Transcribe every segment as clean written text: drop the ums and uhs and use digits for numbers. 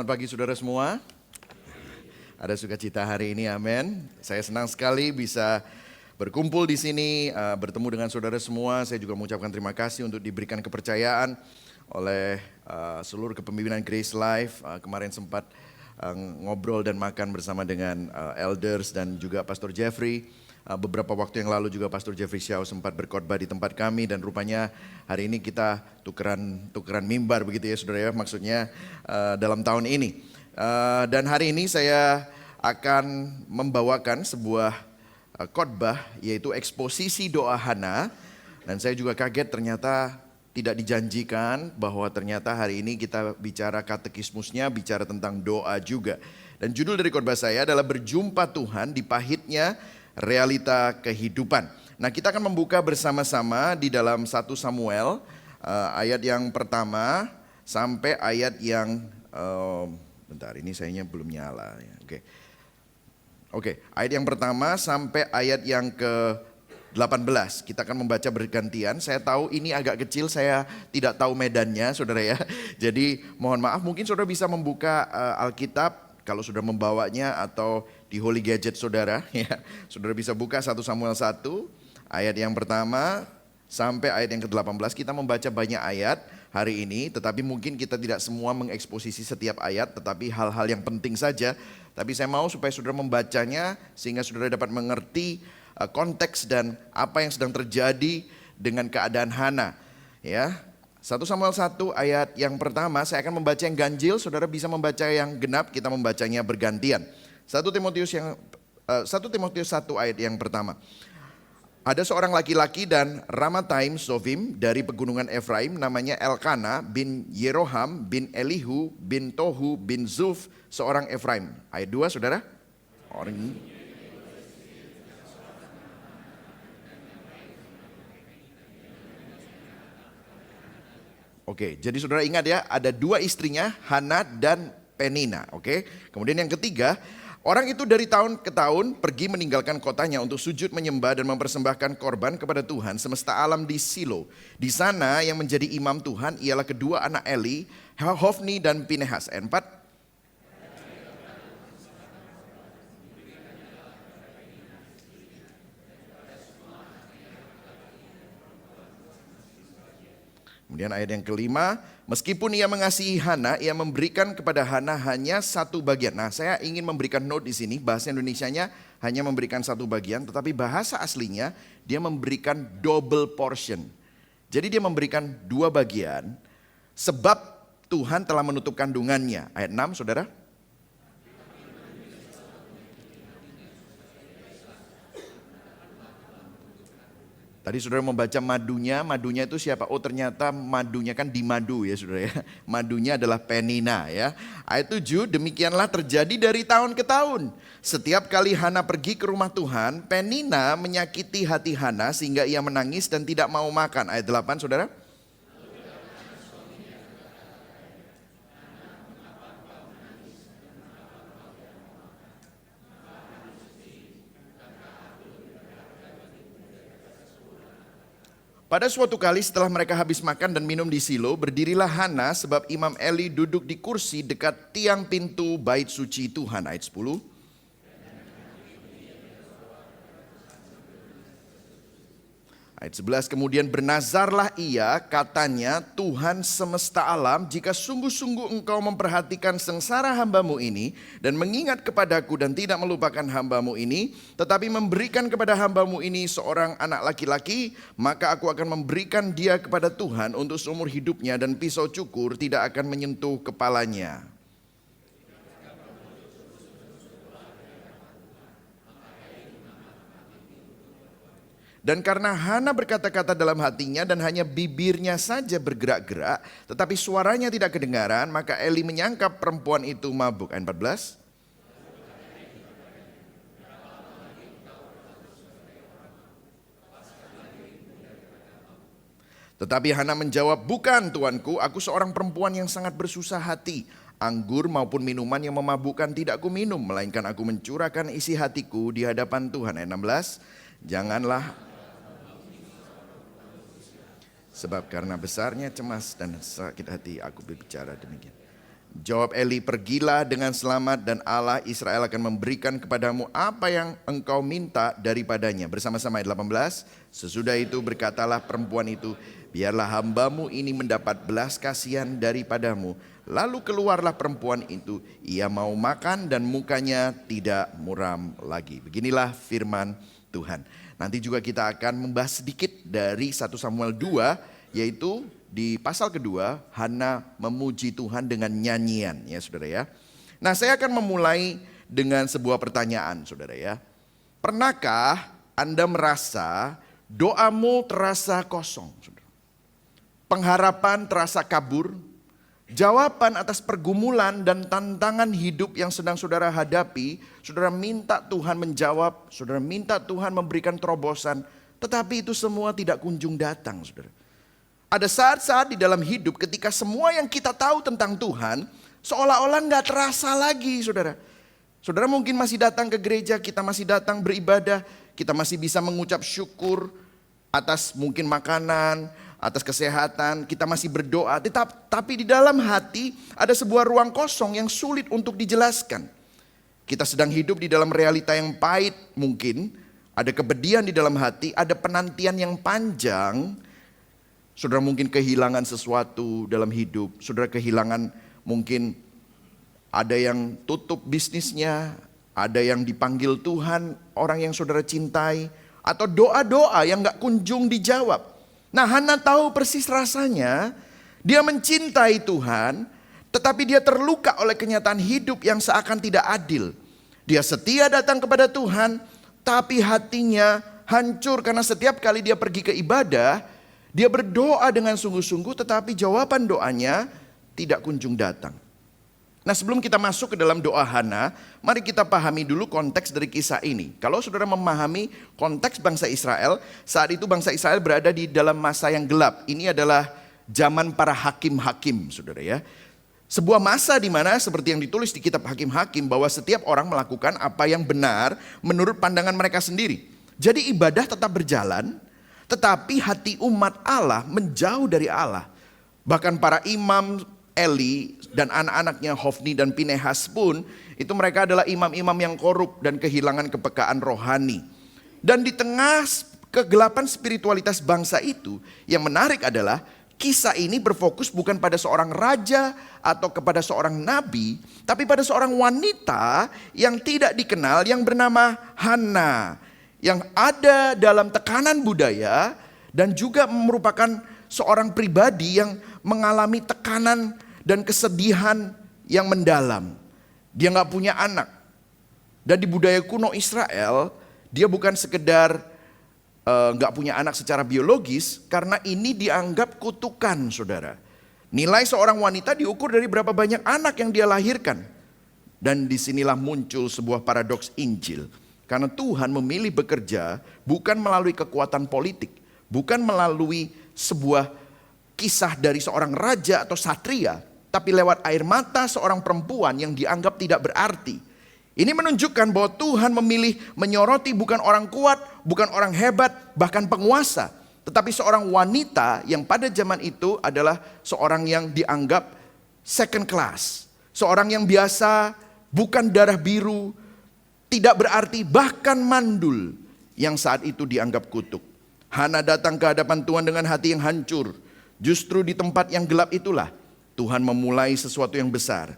Selamat pagi saudara semua. Ada sukacita hari ini, amin. Saya senang sekali bisa berkumpul di sini, bertemu dengan saudara semua. Saya juga mengucapkan terima kasih untuk diberikan kepercayaan oleh seluruh kepemimpinan Grace Life. Kemarin sempat ngobrol dan makan bersama dengan elders dan juga Pastor Jeffrey. Beberapa waktu yang lalu juga Pastor Jeffrey Xiao sempat berkhotbah di tempat kami dan rupanya hari ini kita tukeran mimbar begitu ya saudara ya, maksudnya dalam tahun ini. Dan hari ini saya akan membawakan sebuah khotbah yaitu eksposisi doa Hana, dan saya juga kaget ternyata tidak dijanjikan bahwa ternyata hari ini kita bicara katekismusnya, bicara tentang doa juga. Dan judul dari khotbah saya adalah Berjumpa Tuhan di Pahitnya Realita Kehidupan. Nah, kita akan membuka bersama-sama di dalam 1 Samuel ayat yang pertama sampai ayat yang bentar, ini sayangnya belum nyala ya. Oke, ayat yang pertama sampai ayat yang ke-18. Kita akan membaca bergantian. Saya tahu ini agak kecil, saya tidak tahu medannya saudara ya. Jadi mohon maaf, mungkin saudara bisa membuka Alkitab kalau sudah membawanya atau di Holy Gadget saudara ya. Saudara bisa buka 1 Samuel 1 ayat yang pertama sampai ayat yang ke-18. Kita membaca banyak ayat hari ini, tetapi mungkin kita tidak semua mengeksposisi setiap ayat, tetapi hal-hal yang penting saja. Tapi saya mau supaya saudara membacanya sehingga saudara dapat mengerti konteks dan apa yang sedang terjadi dengan keadaan Hana ya. 1 Samuel 1 ayat yang pertama, saya akan membaca yang ganjil, saudara bisa membaca yang genap, kita membacanya bergantian. 1 Timotius 1 ayat yang pertama. Ada seorang laki-laki dan Ramataim Sofim dari pegunungan Efraim, namanya Elkana bin Yeroham bin Elihu bin Tohu bin Zuf, seorang Efraim. Ayat 2 saudara. Orang ini. Oke, jadi saudara ingat ya, ada dua istrinya, Hana dan Penina. Oke, kemudian yang ketiga, orang itu dari tahun ke tahun pergi meninggalkan kotanya untuk sujud menyembah dan mempersembahkan korban kepada Tuhan semesta alam di Silo. Di sana yang menjadi imam Tuhan ialah kedua anak Eli, Hofni dan Pinehas. 4. Kemudian ayat yang kelima, meskipun ia mengasihi Hana, ia memberikan kepada Hana hanya satu bagian. Nah, saya ingin memberikan note di sini, bahasa Indonesianya hanya memberikan satu bagian, tetapi bahasa aslinya dia memberikan double portion. Jadi dia memberikan dua bagian, sebab Tuhan telah menutup kandungannya. Ayat 6, saudara. Tadi saudara membaca madunya itu siapa? Oh ternyata madunya kan di madu ya saudara ya. Madunya adalah Penina ya. Ayat 7, demikianlah terjadi dari tahun ke tahun. Setiap kali Hana pergi ke rumah Tuhan, Penina menyakiti hati Hana sehingga ia menangis dan tidak mau makan. Ayat 8 saudara. Pada suatu kali setelah mereka habis makan dan minum di Silo, berdirilah Hana sebab Imam Eli duduk di kursi dekat tiang pintu bait suci Tuhan. Ayat 10. Ayat 11, kemudian bernazarlah ia, katanya, Tuhan semesta alam, jika sungguh-sungguh engkau memperhatikan sengsara hambamu ini, dan mengingat kepadaku dan tidak melupakan hambamu ini, tetapi memberikan kepada hambamu ini seorang anak laki-laki, maka aku akan memberikan dia kepada Tuhan untuk seumur hidupnya, dan pisau cukur tidak akan menyentuh kepalanya. Dan karena Hana berkata-kata dalam hatinya dan hanya bibirnya saja bergerak-gerak, tetapi suaranya tidak kedengaran, maka Eli menyangkap perempuan itu mabuk. Ayat 14. Tetapi Hana menjawab, bukan tuanku, aku seorang perempuan yang sangat bersusah hati. Anggur maupun minuman yang memabukkan tidak aku minum, melainkan aku mencurahkan isi hatiku di hadapan Tuhan. Ayat 16. Janganlah, sebab karena besarnya cemas dan sakit hati aku berbicara demikian. Jawab Eli, pergilah dengan selamat dan Allah Israel akan memberikan kepadamu apa yang engkau minta daripadanya. Bersama-sama ayat 18. Sesudah itu berkatalah perempuan itu, biarlah hambamu ini mendapat belas kasihan daripadamu. Lalu keluarlah perempuan itu, ia mau makan dan mukanya tidak muram lagi. Beginilah firman Tuhan. Nanti juga kita akan membahas sedikit dari 1 Samuel 2, yaitu di pasal kedua, Hana memuji Tuhan dengan nyanyian, ya saudara ya. Nah, saya akan memulai dengan sebuah pertanyaan, saudara ya. Pernahkah Anda merasa doamu terasa kosong, saudara? Pengharapan terasa kabur, jawaban atas pergumulan dan tantangan hidup yang sedang saudara hadapi, saudara minta Tuhan menjawab, saudara minta Tuhan memberikan terobosan, tetapi itu semua tidak kunjung datang, saudara. Ada saat-saat di dalam hidup ketika semua yang kita tahu tentang Tuhan seolah-olah nggak terasa lagi, saudara. Saudara mungkin masih datang ke gereja, kita masih datang beribadah, kita masih bisa mengucap syukur atas mungkin makanan, atas kesehatan, kita masih berdoa. Tapi di dalam hati ada sebuah ruang kosong yang sulit untuk dijelaskan. Kita sedang hidup di dalam realita yang pahit mungkin, ada kebedian di dalam hati, ada penantian yang panjang. Saudara mungkin kehilangan sesuatu dalam hidup. Saudara kehilangan mungkin ada yang tutup bisnisnya. Ada yang dipanggil Tuhan, orang yang saudara cintai. Atau doa-doa yang gak kunjung dijawab. Nah, Hana tahu persis rasanya. Dia mencintai Tuhan. Tetapi dia terluka oleh kenyataan hidup yang seakan tidak adil. Dia setia datang kepada Tuhan. Tapi hatinya hancur karena setiap kali dia pergi ke ibadah, dia berdoa dengan sungguh-sungguh tetapi jawaban doanya tidak kunjung datang. Nah, sebelum kita masuk ke dalam doa Hana, mari kita pahami dulu konteks dari kisah ini. Kalau saudara memahami konteks bangsa Israel, saat itu bangsa Israel berada di dalam masa yang gelap. Ini adalah zaman para hakim-hakim, saudara ya. Sebuah masa di mana seperti yang ditulis di kitab Hakim-Hakim bahwa setiap orang melakukan apa yang benar menurut pandangan mereka sendiri. Jadi ibadah tetap berjalan, tetapi hati umat Allah menjauh dari Allah. Bahkan para imam Eli dan anak-anaknya Hofni dan Pinehas pun itu mereka adalah imam-imam yang korup dan kehilangan kepekaan rohani. Dan di tengah kegelapan spiritualitas bangsa itu, yang menarik adalah kisah ini berfokus bukan pada seorang raja atau kepada seorang nabi, tapi pada seorang wanita yang tidak dikenal yang bernama Hana, yang ada dalam tekanan budaya dan juga merupakan seorang pribadi yang mengalami tekanan dan kesedihan yang mendalam. Dia gak punya anak. Dan di budaya kuno Israel, dia bukan sekedar gak punya anak secara biologis, karena ini dianggap kutukan, saudara. Nilai seorang wanita diukur dari berapa banyak anak yang dia lahirkan. Dan disinilah muncul sebuah paradoks Injil. Karena Tuhan memilih bekerja bukan melalui kekuatan politik, bukan melalui sebuah kisah dari seorang raja atau satria, tapi lewat air mata seorang perempuan yang dianggap tidak berarti. Ini menunjukkan bahwa Tuhan memilih menyoroti bukan orang kuat, bukan orang hebat, bahkan penguasa, tetapi seorang wanita yang pada zaman itu adalah seorang yang dianggap second class, seorang yang biasa, bukan darah biru, tidak berarti, bahkan mandul, yang saat itu dianggap kutuk. Hana datang ke hadapan Tuhan dengan hati yang hancur. Justru di tempat yang gelap itulah Tuhan memulai sesuatu yang besar.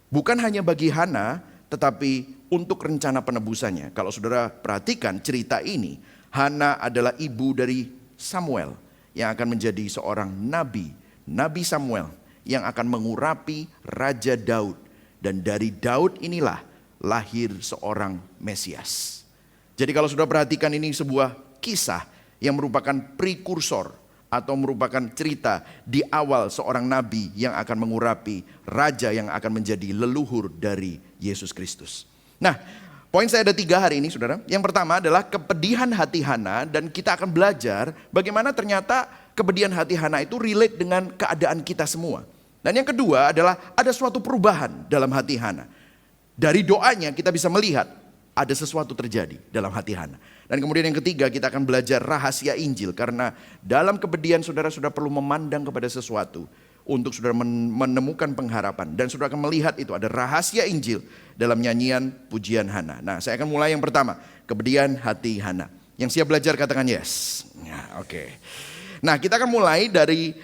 Bukan hanya bagi Hana, tetapi untuk rencana penebusannya. Kalau saudara perhatikan cerita ini, Hana adalah ibu dari Samuel yang akan menjadi seorang nabi. Nabi Samuel yang akan mengurapi Raja Daud. Dan dari Daud inilah lahir seorang Mesias. Jadi kalau sudah perhatikan, ini sebuah kisah yang merupakan prekursor atau merupakan cerita di awal seorang nabi yang akan mengurapi raja yang akan menjadi leluhur dari Yesus Kristus. Nah, poin saya ada 3 hari ini, saudara. Yang pertama adalah kepedihan hati Hana, dan kita akan belajar bagaimana ternyata kepedihan hati Hana itu relate dengan keadaan kita semua. Dan yang kedua adalah ada suatu perubahan dalam hati Hana. Dari doanya kita bisa melihat ada sesuatu terjadi dalam hati Hana. Dan kemudian yang ketiga, kita akan belajar rahasia Injil. Karena dalam kepedihan saudara perlu memandang kepada sesuatu untuk saudara menemukan pengharapan. Dan saudara akan melihat itu ada rahasia Injil dalam nyanyian pujian Hana. Nah, saya akan mulai yang pertama, kepedihan hati Hana. Yang siap belajar katakan yes. Nah, oke. Nah, kita akan mulai dari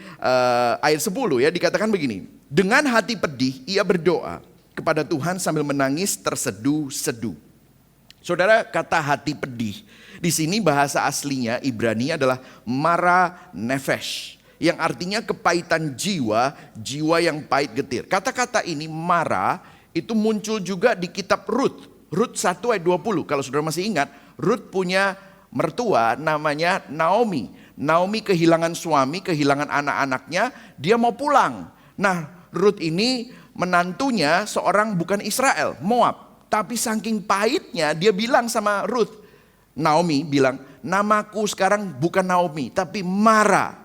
ayat 10 ya, dikatakan begini. Dengan hati pedih ia berdoa kepada Tuhan sambil menangis terseduh-seduh. Saudara, kata hati pedih di sini bahasa aslinya Ibrani adalah mara nefesh, yang artinya kepahitan jiwa, jiwa yang pahit getir. Kata-kata ini mara itu muncul juga di kitab Rut. Rut 1 ayat 20. Kalau saudara masih ingat, Rut punya mertua namanya Naomi. Naomi kehilangan suami, kehilangan anak-anaknya, dia mau pulang. Nah, Rut ini menantunya seorang bukan Israel, Moab. Tapi saking pahitnya dia bilang sama Rut, Naomi bilang, namaku sekarang bukan Naomi tapi Mara.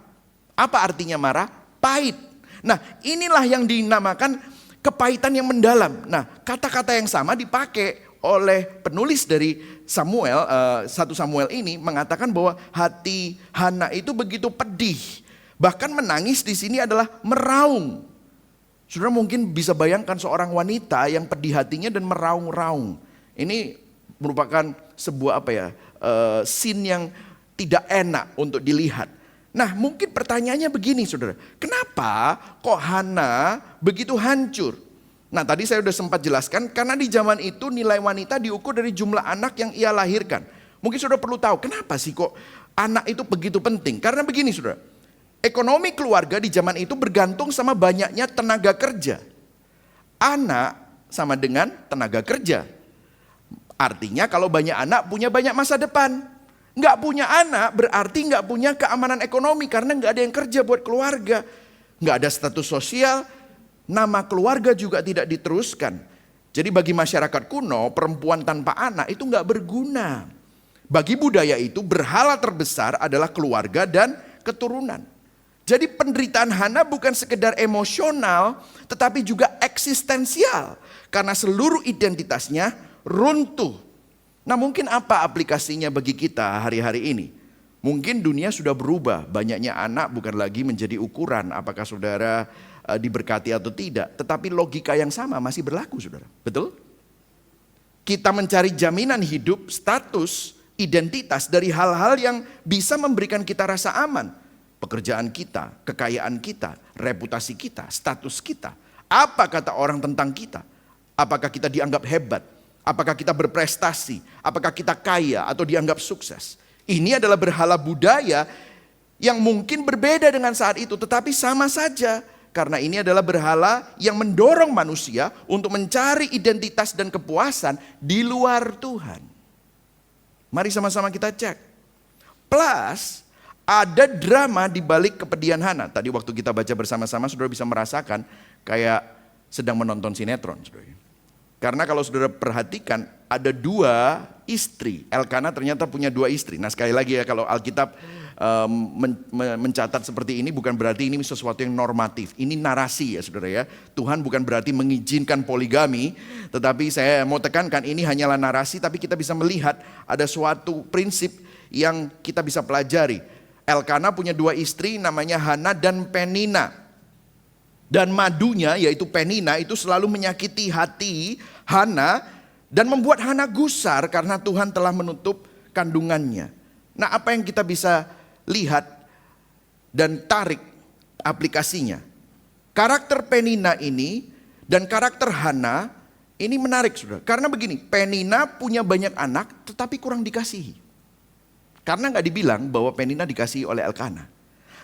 Apa artinya Mara? Pahit. Nah, inilah yang dinamakan kepahitan yang mendalam. Nah, kata-kata yang sama dipakai oleh penulis dari Samuel, 1 Samuel ini mengatakan bahwa hati Hana itu begitu pedih. Bahkan menangis di sini adalah meraung. Saudara mungkin bisa bayangkan seorang wanita yang pedih hatinya dan meraung-raung. Ini merupakan sebuah scene yang tidak enak untuk dilihat. Nah, mungkin pertanyaannya begini saudara, kenapa kok Hana begitu hancur? Nah, tadi saya sudah sempat jelaskan, karena di zaman itu nilai wanita diukur dari jumlah anak yang ia lahirkan. Mungkin saudara perlu tahu, kenapa sih kok anak itu begitu penting? Karena begini saudara, ekonomi keluarga di zaman itu bergantung sama banyaknya tenaga kerja. Anak sama dengan tenaga kerja. Artinya kalau banyak anak punya banyak masa depan. Nggak punya anak berarti nggak punya keamanan ekonomi karena nggak ada yang kerja buat keluarga. Nggak ada status sosial, nama keluarga juga tidak diteruskan. Jadi bagi masyarakat kuno, perempuan tanpa anak itu nggak berguna. Bagi budaya itu berhala terbesar adalah keluarga dan keturunan. Jadi penderitaan Hana bukan sekedar emosional tetapi juga eksistensial. Karena seluruh identitasnya runtuh. Nah, mungkin apa aplikasinya bagi kita hari-hari ini? Mungkin dunia sudah berubah, banyaknya anak bukan lagi menjadi ukuran apakah saudara diberkati atau tidak. Tetapi logika yang sama masih berlaku saudara, betul? Kita mencari jaminan hidup, status, identitas dari hal-hal yang bisa memberikan kita rasa aman. Pekerjaan kita, kekayaan kita, reputasi kita, status kita. Apa kata orang tentang kita? Apakah kita dianggap hebat? Apakah kita berprestasi? Apakah kita kaya atau dianggap sukses? Ini adalah berhala budaya yang mungkin berbeda dengan saat itu. Tetapi sama saja. Karena ini adalah berhala yang mendorong manusia untuk mencari identitas dan kepuasan di luar Tuhan. Mari sama-sama kita cek. Plus ada drama di balik kepedihan Hana. Tadi waktu kita baca bersama-sama saudara bisa merasakan kayak sedang menonton sinetron saudara. Karena kalau saudara perhatikan ada 2 istri. Elkana ternyata punya 2 istri. Nah sekali lagi ya, kalau Alkitab mencatat seperti ini bukan berarti ini sesuatu yang normatif. Ini narasi ya saudara ya. Tuhan bukan berarti mengizinkan poligami. Tetapi saya mau tekankan ini hanyalah narasi. Tapi kita bisa melihat ada suatu prinsip yang kita bisa pelajari. Elkana punya 2 istri namanya Hana dan Penina. Dan madunya yaitu Penina itu selalu menyakiti hati Hana dan membuat Hana gusar karena Tuhan telah menutup kandungannya. Nah, apa yang kita bisa lihat dan tarik aplikasinya? Karakter Penina ini dan karakter Hana ini menarik saudara. Karena begini, Penina punya banyak anak tetapi kurang dikasihi. Karena nggak dibilang bahwa Penina dikasihi oleh Elkana.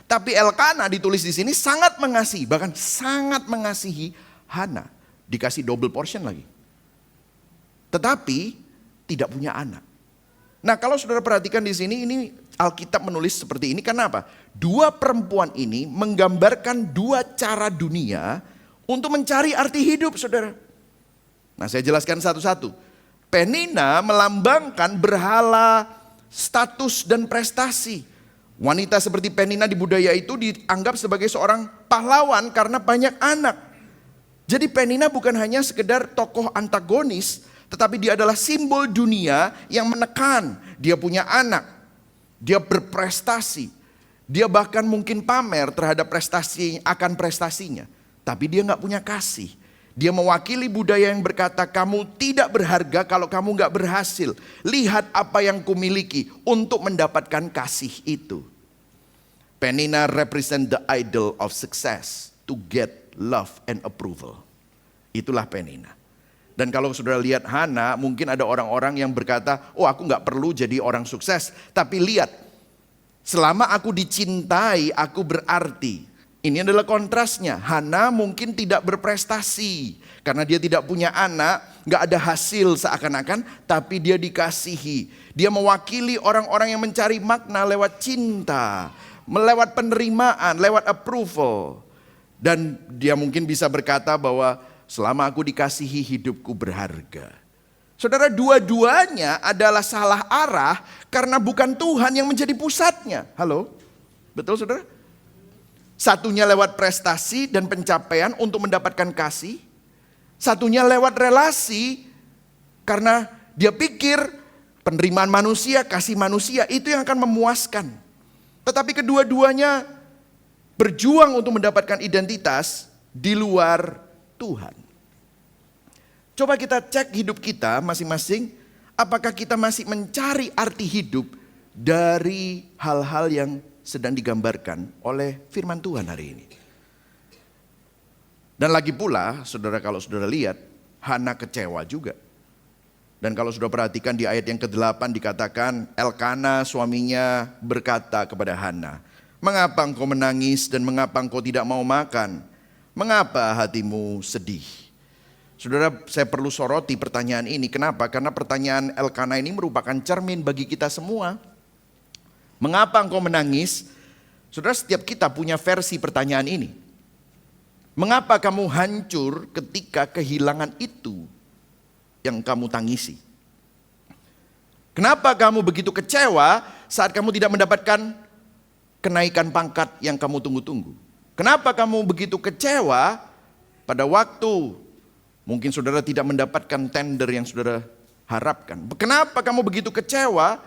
Tapi Elkana ditulis di sini sangat mengasihi, bahkan sangat mengasihi Hana. Dikasih double portion lagi. Tetapi tidak punya anak. Nah, kalau saudara perhatikan di sini, ini Alkitab menulis seperti ini karena apa? 2 perempuan ini menggambarkan 2 cara dunia untuk mencari arti hidup, saudara. Nah, saya jelaskan satu-satu. Penina melambangkan berhala, status dan prestasi. Wanita seperti Penina di budaya itu dianggap sebagai seorang pahlawan karena banyak anak. Jadi Penina bukan hanya sekedar tokoh antagonis, tetapi dia adalah simbol dunia yang menekan. Dia punya anak, dia berprestasi, Dia bahkan mungkin pamer terhadap prestasinya. Tapi dia gak punya kasih. Dia mewakili budaya yang berkata, kamu tidak berharga kalau kamu gak berhasil. Lihat apa yang kumiliki untuk mendapatkan kasih itu. Peninnah represent the idol of success to get love and approval. Itulah Peninnah. Dan kalau saudara lihat Hana, mungkin ada orang-orang yang berkata, oh aku gak perlu jadi orang sukses. Tapi lihat, selama aku dicintai, aku berarti. Ini adalah kontrasnya. Hana mungkin tidak berprestasi. Karena dia tidak punya anak, gak ada hasil seakan-akan, tapi dia dikasihi. Dia mewakili orang-orang yang mencari makna lewat cinta, lewat penerimaan, lewat approval. Dan dia mungkin bisa berkata bahwa selama aku dikasihi hidupku berharga. Saudara, dua-duanya adalah salah arah karena bukan Tuhan yang menjadi pusatnya. Halo? Betul saudara? Satunya lewat prestasi dan pencapaian untuk mendapatkan kasih. Satunya lewat relasi karena dia pikir penerimaan manusia, kasih manusia itu yang akan memuaskan. Tetapi kedua-duanya berjuang untuk mendapatkan identitas di luar Tuhan. Coba kita cek hidup kita masing-masing. Apakah kita masih mencari arti hidup dari hal-hal yang sedang digambarkan oleh firman Tuhan hari ini. Dan lagi pula, saudara kalau saudara lihat, Hana kecewa juga. Dan kalau sudah perhatikan di ayat yang ke-8 dikatakan, Elkana suaminya berkata kepada Hana, mengapa engkau menangis dan mengapa engkau tidak mau makan? Mengapa hatimu sedih? Saudara, saya perlu soroti pertanyaan ini. Kenapa? Karena pertanyaan Elkana ini merupakan cermin bagi kita semua. Mengapa engkau menangis? Saudara, setiap kita punya versi pertanyaan ini. Mengapa kamu hancur ketika kehilangan itu yang kamu tangisi? Kenapa kamu begitu kecewa saat kamu tidak mendapatkan kenaikan pangkat yang kamu tunggu-tunggu? Kenapa kamu begitu kecewa pada waktu mungkin saudara tidak mendapatkan tender yang saudara harapkan? Kenapa kamu begitu kecewa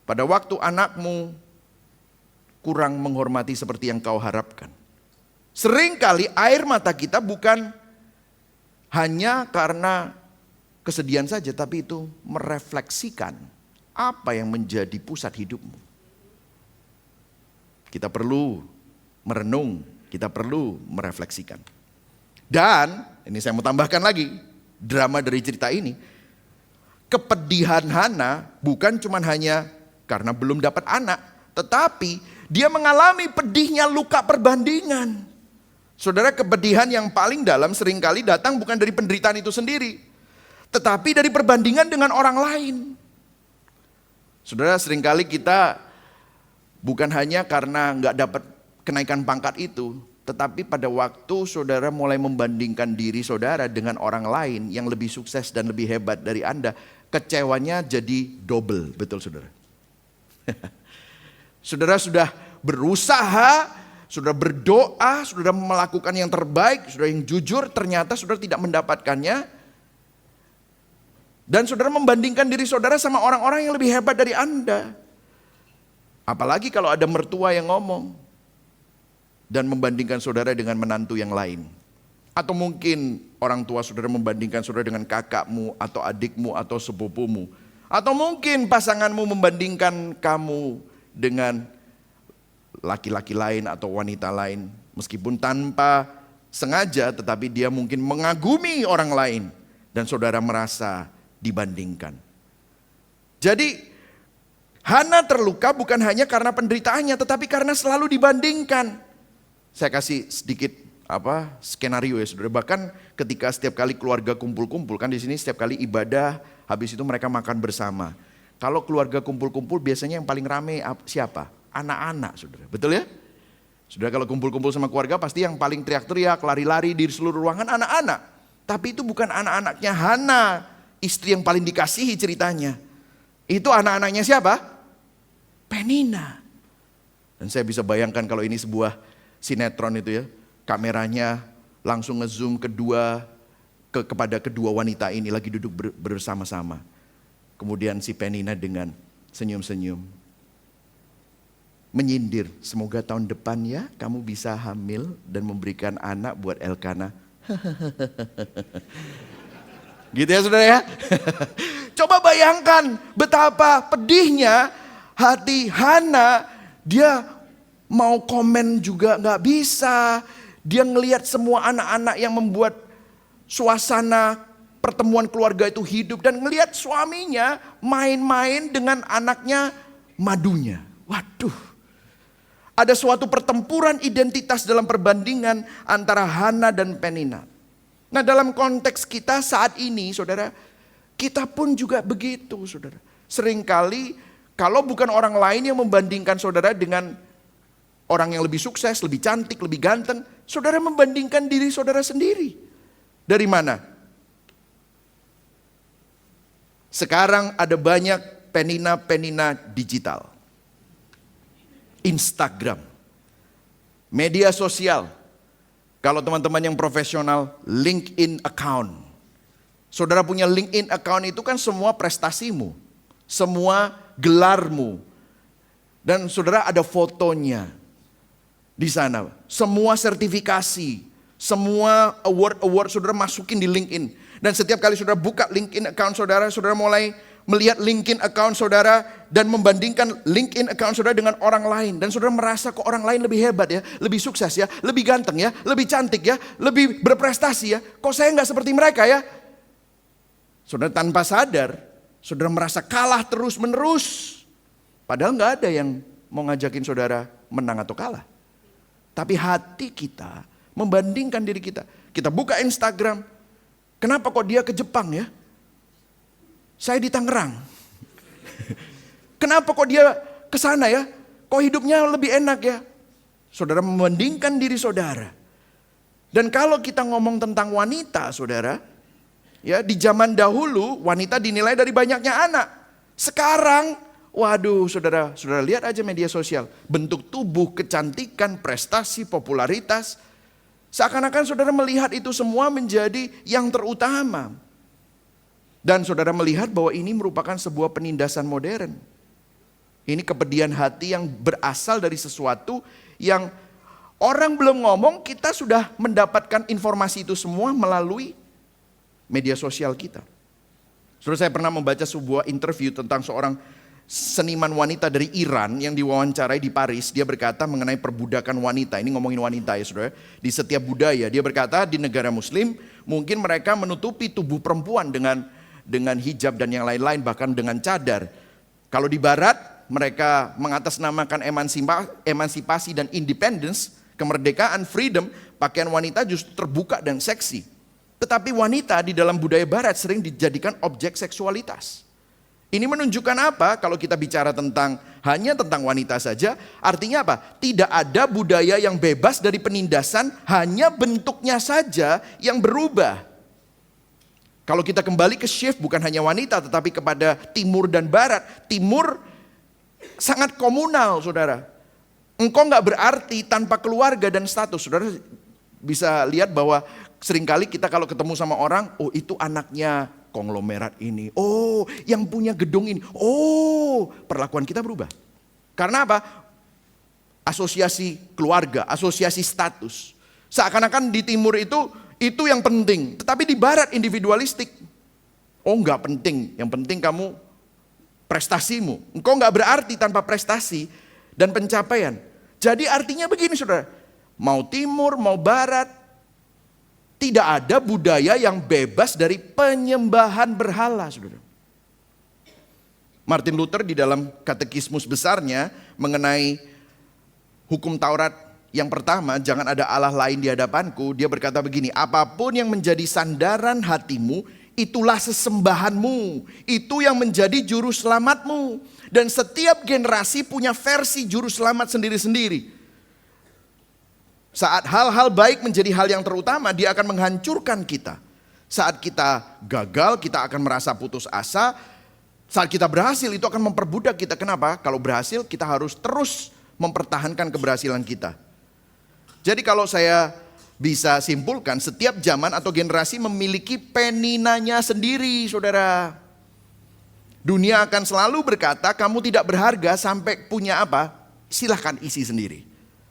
pada waktu anakmu kurang menghormati seperti yang kau harapkan? Seringkali air mata kita bukan hanya karena kesedihan saja, tapi itu merefleksikan apa yang menjadi pusat hidupmu. Kita perlu merenung, kita perlu merefleksikan. Dan ini saya mau tambahkan lagi drama dari cerita ini. Kepedihan Hana bukan cuma hanya karena belum dapat anak, tetapi dia mengalami pedihnya luka perbandingan. Saudara, kepedihan yang paling dalam seringkali datang bukan dari penderitaan itu sendiri, tetapi dari perbandingan dengan orang lain. Saudara, seringkali kita bukan hanya karena nggak dapat kenaikan pangkat itu, tetapi pada waktu saudara mulai membandingkan diri saudara dengan orang lain yang lebih sukses dan lebih hebat dari Anda, kecewanya jadi double, betul saudara? Saudara sudah berusaha, sudah berdoa, sudah melakukan yang terbaik, sudah yang jujur, ternyata saudara tidak mendapatkannya. Dan saudara membandingkan diri saudara sama orang-orang yang lebih hebat dari Anda. Apalagi kalau ada mertua yang ngomong dan membandingkan saudara dengan menantu yang lain. Atau mungkin orang tua saudara membandingkan saudara dengan kakakmu atau adikmu atau sepupumu. Atau mungkin pasanganmu membandingkan kamu dengan laki-laki lain atau wanita lain. Meskipun tanpa sengaja, tetapi dia mungkin mengagumi orang lain. Dan saudara merasa dibandingkan. Jadi Hana terluka bukan hanya karena penderitaannya, tetapi karena selalu dibandingkan. Saya kasih sedikit skenario ya saudara. Bahkan ketika setiap kali keluarga kumpul-kumpul, kan di sini setiap kali ibadah, habis itu mereka makan bersama. Kalau keluarga kumpul-kumpul biasanya yang paling rame siapa? Anak-anak saudara, betul ya? Saudara kalau kumpul-kumpul sama keluarga pasti yang paling teriak-teriak, lari-lari di seluruh ruangan anak-anak. Tapi itu bukan anak-anaknya Hana, istri yang paling dikasihi ceritanya. Itu anak-anaknya siapa? Peninnah. Dan saya bisa bayangkan kalau ini sebuah sinetron itu ya, kameranya langsung ngezoom kepada kedua wanita ini lagi duduk bersama-sama. Kemudian si Peninnah dengan senyum-senyum menyindir, semoga tahun depan ya kamu bisa hamil dan memberikan anak buat Elkana. Gitu ya saudara ya. Coba bayangkan betapa pedihnya hati Hana. Dia mau komen juga gak bisa. Dia ngelihat semua anak-anak yang membuat suasana pertemuan keluarga itu hidup. Dan ngelihat suaminya main-main dengan anaknya madunya. Waduh. Ada suatu pertempuran identitas dalam perbandingan antara Hana dan Penina. Nah dalam konteks kita saat ini saudara, kita pun juga begitu saudara. Seringkali kalau bukan orang lain yang membandingkan saudara dengan orang yang lebih sukses, lebih cantik, lebih ganteng, saudara membandingkan diri saudara sendiri. Dari mana? Sekarang ada banyak penina-penina digital. Instagram, media sosial. Kalau teman-teman yang profesional, LinkedIn account. Saudara punya LinkedIn account itu kan semua prestasimu, semua gelarmu. Dan saudara ada fotonya di sana. Semua sertifikasi, semua award saudara masukin di LinkedIn. Dan setiap kali saudara buka LinkedIn account saudara, saudara mulai melihat LinkedIn account saudara dan membandingkan LinkedIn account saudara dengan orang lain. Dan saudara merasa kok orang lain lebih hebat ya, lebih sukses ya, lebih ganteng ya, lebih cantik ya, lebih berprestasi ya. Kok saya nggak seperti mereka ya? Saudara tanpa sadar, saudara merasa kalah terus menerus. Padahal nggak ada yang mau ngajakin saudara menang atau kalah. Tapi hati kita membandingkan diri kita. Kita buka Instagram, kenapa kok dia ke Jepang ya? Saya di Tangerang. Kenapa kok dia ke sana ya? Kok hidupnya lebih enak ya? Saudara membandingkan diri saudara. Dan kalau kita ngomong tentang wanita saudara, ya di zaman dahulu wanita dinilai dari banyaknya anak. Sekarang, waduh saudara lihat aja media sosial. Bentuk tubuh, kecantikan, prestasi, popularitas. Seakan-akan saudara melihat itu semua menjadi yang terutama. Dan saudara melihat bahwa ini merupakan sebuah penindasan modern. Ini kepedihan hati yang berasal dari sesuatu yang orang belum ngomong, kita sudah mendapatkan informasi itu semua melalui media sosial kita. Saudara, saya pernah membaca sebuah interview tentang seorang seniman wanita dari Iran yang diwawancarai di Paris. Dia berkata mengenai perbudakan wanita. Ini ngomongin wanita ya saudara. Di setiap budaya dia berkata di negara muslim mungkin mereka menutupi tubuh perempuan dengan hijab dan yang lain-lain, bahkan dengan cadar. Kalau di barat mereka mengatasnamakan emansipasi dan independence, kemerdekaan, freedom, pakaian wanita justru terbuka dan seksi. Tetapi wanita di dalam budaya barat sering dijadikan objek seksualitas. Ini menunjukkan apa? Kalau kita bicara hanya tentang wanita saja, artinya apa? Tidak ada budaya yang bebas dari penindasan, hanya bentuknya saja yang berubah. Kalau kita kembali ke shift bukan hanya wanita tetapi kepada timur dan barat. Timur sangat komunal saudara. Engkau gak berarti tanpa keluarga dan status. Saudara bisa lihat bahwa seringkali kita kalau ketemu sama orang, oh itu anaknya konglomerat ini. Oh yang punya gedung ini. Oh perlakuan kita berubah. Karena apa? Asosiasi keluarga, asosiasi status. Seakan-akan di timur itu yang penting. Tetapi di barat individualistik. Oh enggak penting. Yang penting kamu prestasimu. Engkau enggak berarti tanpa prestasi dan pencapaian. Jadi artinya begini saudara. Mau timur, mau barat. Tidak ada budaya yang bebas dari penyembahan berhala saudara. Martin Luther di dalam katekismus besarnya mengenai hukum Taurat yang pertama, jangan ada Allah lain di hadapanku. Dia berkata begini, apapun yang menjadi sandaran hatimu, itulah sesembahanmu. Itu yang menjadi juru selamatmu. Dan setiap generasi punya versi juru selamat sendiri-sendiri. Saat hal-hal baik menjadi hal yang terutama, dia akan menghancurkan kita. Saat kita gagal, kita akan merasa putus asa. Saat kita berhasil, itu akan memperbudak kita. Kenapa? Kalau berhasil, kita harus terus mempertahankan keberhasilan kita. Jadi kalau saya bisa simpulkan, setiap zaman atau generasi memiliki peninanya sendiri, saudara. Dunia akan selalu berkata, kamu tidak berharga sampai punya apa? Silahkan isi sendiri.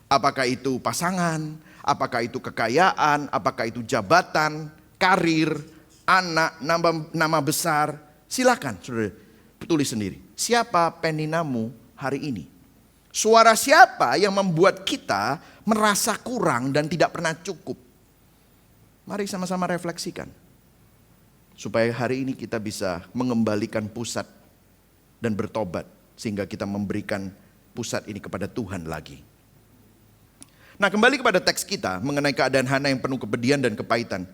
Apakah itu pasangan, apakah itu kekayaan, apakah itu jabatan, karir, anak, nama besar. Silahkan saudara tulis sendiri. Siapa peninamu hari ini? Suara siapa yang membuat kita merasa kurang dan tidak pernah cukup? Mari sama-sama refleksikan. Supaya hari ini kita bisa mengembalikan pusat dan bertobat. Sehingga kita memberikan pusat ini kepada Tuhan lagi. Nah, kembali kepada teks kita mengenai keadaan Hana yang penuh kepedihan dan kepahitan.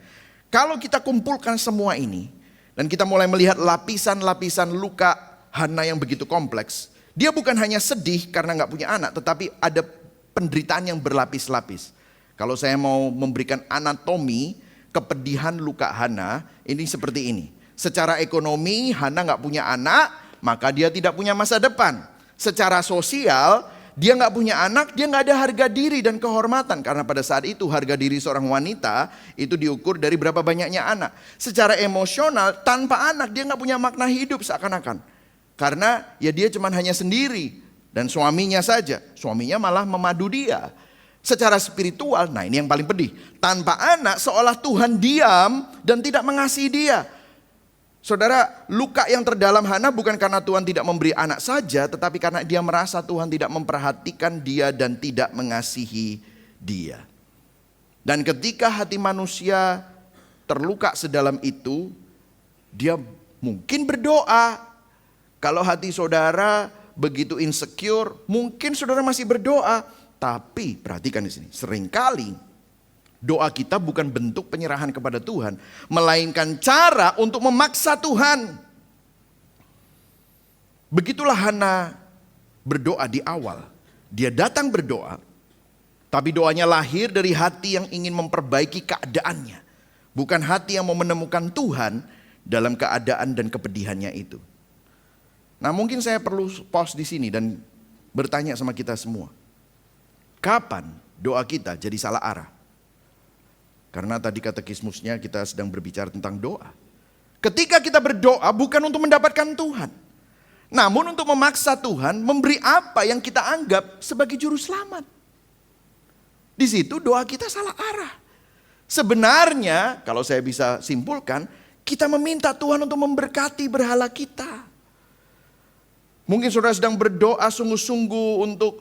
Kalau kita kumpulkan semua ini dan kita mulai melihat lapisan-lapisan luka Hana yang begitu kompleks. Dia bukan hanya sedih karena gak punya anak, tetapi ada penderitaan yang berlapis-lapis. Kalau saya mau memberikan anatomi kepedihan luka Hana, ini seperti ini. Secara ekonomi Hana gak punya anak, maka dia tidak punya masa depan. Secara sosial, dia gak punya anak, dia gak ada harga diri dan kehormatan. Karena pada saat itu harga diri seorang wanita itu diukur dari berapa banyaknya anak. Secara emosional, tanpa anak dia gak punya makna hidup seakan-akan. Karena ya dia cuma hanya sendiri dan suaminya saja. Suaminya malah memadu dia. Secara spiritual, nah ini yang paling pedih. Tanpa anak seolah Tuhan diam dan tidak mengasihi dia. Saudara, luka yang terdalam Hana bukan karena Tuhan tidak memberi anak saja. Tetapi karena dia merasa Tuhan tidak memperhatikan dia dan tidak mengasihi dia. Dan ketika hati manusia terluka sedalam itu, dia mungkin berdoa. Kalau hati saudara begitu insecure, mungkin saudara masih berdoa. Tapi perhatikan di sini, seringkali doa kita bukan bentuk penyerahan kepada Tuhan, melainkan cara untuk memaksa Tuhan. Begitulah Hana berdoa di awal. Dia datang berdoa, tapi doanya lahir dari hati yang ingin memperbaiki keadaannya. Bukan hati yang mau menemukan Tuhan dalam keadaan dan kepedihannya itu. Nah, mungkin saya perlu pause di sini dan bertanya sama kita semua. Kapan doa kita jadi salah arah? Karena tadi katekismusnya kita sedang berbicara tentang doa. Ketika kita berdoa bukan untuk mendapatkan Tuhan. Namun untuk memaksa Tuhan memberi apa yang kita anggap sebagai juru selamat. Di situ doa kita salah arah. Sebenarnya kalau saya bisa simpulkan, kita meminta Tuhan untuk memberkati berhala kita. Mungkin saudara sedang berdoa sungguh-sungguh untuk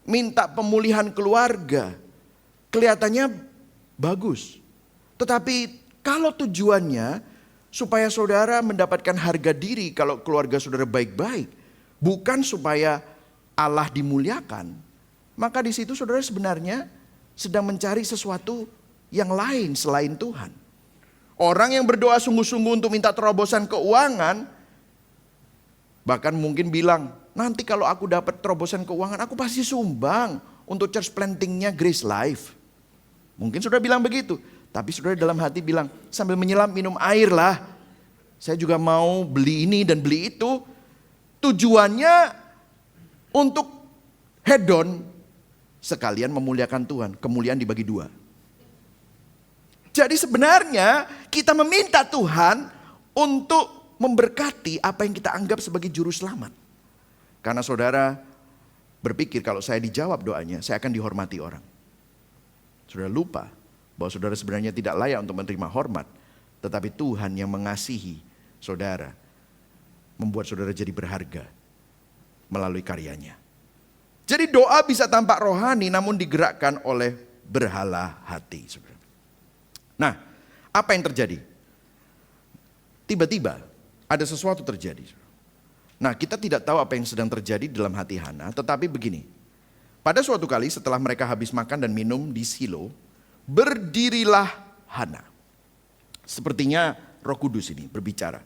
minta pemulihan keluarga. Kelihatannya bagus. Tetapi kalau tujuannya supaya saudara mendapatkan harga diri kalau keluarga saudara baik-baik. Bukan supaya Allah dimuliakan. Maka di situ saudara sebenarnya sedang mencari sesuatu yang lain selain Tuhan. Orang yang berdoa sungguh-sungguh untuk minta terobosan keuangan. Bahkan mungkin bilang, nanti kalau aku dapat terobosan keuangan, aku pasti sumbang untuk church plantingnya Grace Life. Mungkin saudara bilang begitu. Tapi saudara dalam hati bilang, sambil menyelam minum air lah. Saya juga mau beli ini dan beli itu. Tujuannya untuk hedon. Sekalian memuliakan Tuhan. Kemuliaan dibagi dua. Jadi sebenarnya kita meminta Tuhan untuk memberkati apa yang kita anggap sebagai juru selamat. Karena saudara berpikir kalau saya dijawab doanya, saya akan dihormati orang. Saudara lupa bahwa saudara sebenarnya tidak layak untuk menerima hormat. Tetapi Tuhan yang mengasihi saudara, membuat saudara jadi berharga melalui karyanya. Jadi doa bisa tampak rohani namun digerakkan oleh berhala hati. Saudara. Nah, apa yang terjadi? Tiba-tiba ada sesuatu terjadi. Nah, kita tidak tahu apa yang sedang terjadi dalam hati Hana, tetapi begini. Pada suatu kali setelah mereka habis makan dan minum di Silo, berdirilah Hana. Sepertinya Roh Kudus ini berbicara.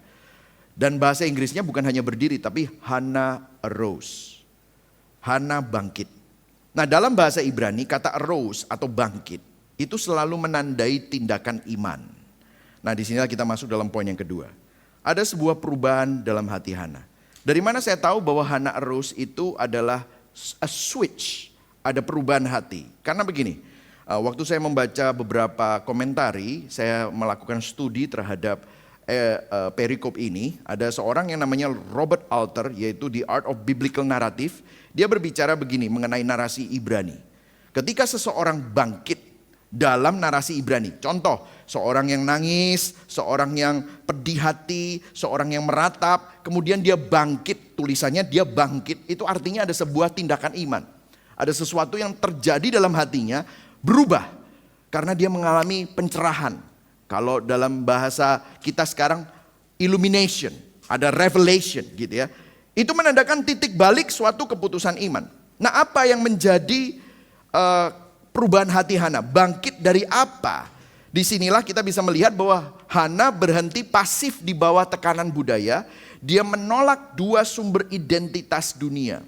Dan bahasa Inggrisnya bukan hanya berdiri, tapi Hana arose. Hana bangkit. Nah, dalam bahasa Ibrani kata arose atau bangkit itu selalu menandai tindakan iman. Nah, disinilah kita masuk dalam poin yang kedua. Ada sebuah perubahan dalam hati Hana. Dari mana saya tahu bahwa Hana arose itu adalah a switch. Ada perubahan hati. Karena begini, waktu saya membaca beberapa komentari, saya melakukan studi terhadap perikop ini, ada seorang yang namanya Robert Alter, yaitu The Art of Biblical Narrative. Dia berbicara begini mengenai narasi Ibrani. Ketika seseorang bangkit dalam narasi Ibrani, contoh seorang yang nangis, seorang yang pedih hati, seorang yang meratap, kemudian dia bangkit, tulisannya dia bangkit, itu artinya ada sebuah tindakan iman. Ada sesuatu yang terjadi dalam hatinya, berubah karena dia mengalami pencerahan. Kalau dalam bahasa kita sekarang illumination, ada revelation gitu ya. Itu menandakan titik balik suatu keputusan iman. Nah, apa yang menjadi perubahan hati Hana? Bangkit dari apa? Disinilah kita bisa melihat bahwa Hana berhenti pasif di bawah tekanan budaya. Dia menolak dua sumber identitas dunia.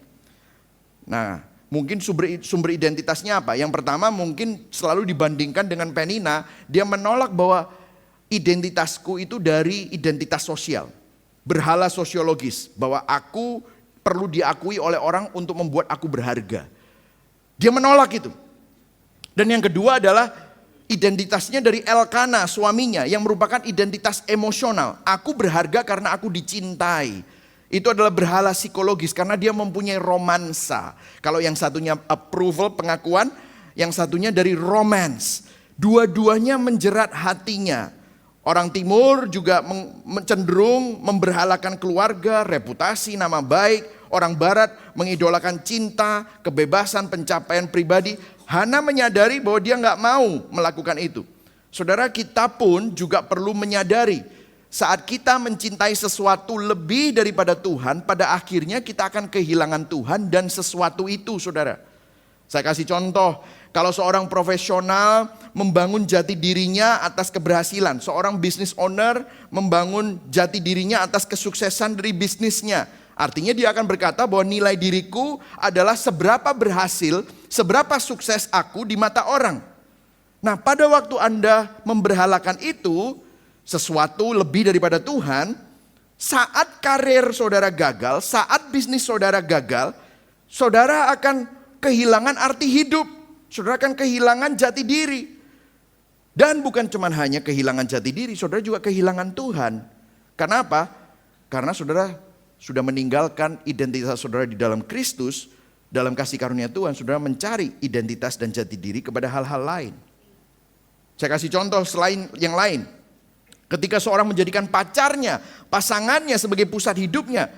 Nah, mungkin sumber identitasnya apa? Yang pertama mungkin selalu dibandingkan dengan Penina. Dia menolak bahwa identitasku itu dari identitas sosial. Berhala sosiologis. Bahwa aku perlu diakui oleh orang untuk membuat aku berharga. Dia menolak itu. Dan yang kedua adalah identitasnya dari Elkana, suaminya, yang merupakan identitas emosional. Aku berharga karena aku dicintai. Itu adalah berhala psikologis karena dia mempunyai romansa. Kalau yang satunya approval, pengakuan, yang satunya dari romance. Dua-duanya menjerat hatinya. Orang timur juga cenderung memberhalakan keluarga, reputasi, nama baik. Orang barat mengidolakan cinta, kebebasan, pencapaian pribadi. Hana menyadari bahwa dia nggak mau melakukan itu. Saudara, kita pun juga perlu menyadari saat kita mencintai sesuatu lebih daripada Tuhan, pada akhirnya kita akan kehilangan Tuhan dan sesuatu itu, saudara. Saya kasih contoh, kalau seorang profesional membangun jati dirinya atas keberhasilan, seorang business owner membangun jati dirinya atas kesuksesan dari bisnisnya, artinya dia akan berkata bahwa nilai diriku adalah seberapa berhasil, seberapa sukses aku di mata orang. Nah, pada waktu Anda memberhalakan itu, sesuatu lebih daripada Tuhan, saat karir saudara gagal, saat bisnis saudara gagal, saudara akan kehilangan arti hidup, saudara akan kehilangan jati diri. Dan bukan cuma hanya kehilangan jati diri, saudara juga kehilangan Tuhan. Karena apa? Karena saudara sudah meninggalkan identitas saudara di dalam Kristus, dalam kasih karunia Tuhan, saudara mencari identitas dan jati diri kepada hal-hal lain. Saya kasih contoh selain yang lain. Ketika seorang menjadikan pacarnya, pasangannya sebagai pusat hidupnya,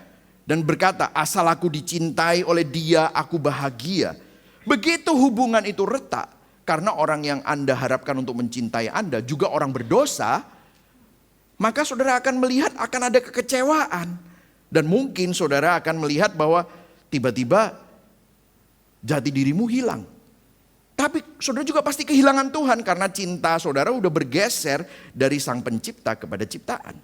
dan berkata, asal aku dicintai oleh dia, aku bahagia. Begitu hubungan itu retak, karena orang yang Anda harapkan untuk mencintai Anda juga orang berdosa, maka saudara akan melihat akan ada kekecewaan. Dan mungkin saudara akan melihat bahwa tiba-tiba jati dirimu hilang. Tapi saudara juga pasti kehilangan Tuhan karena cinta saudara udah bergeser dari Sang Pencipta kepada ciptaan.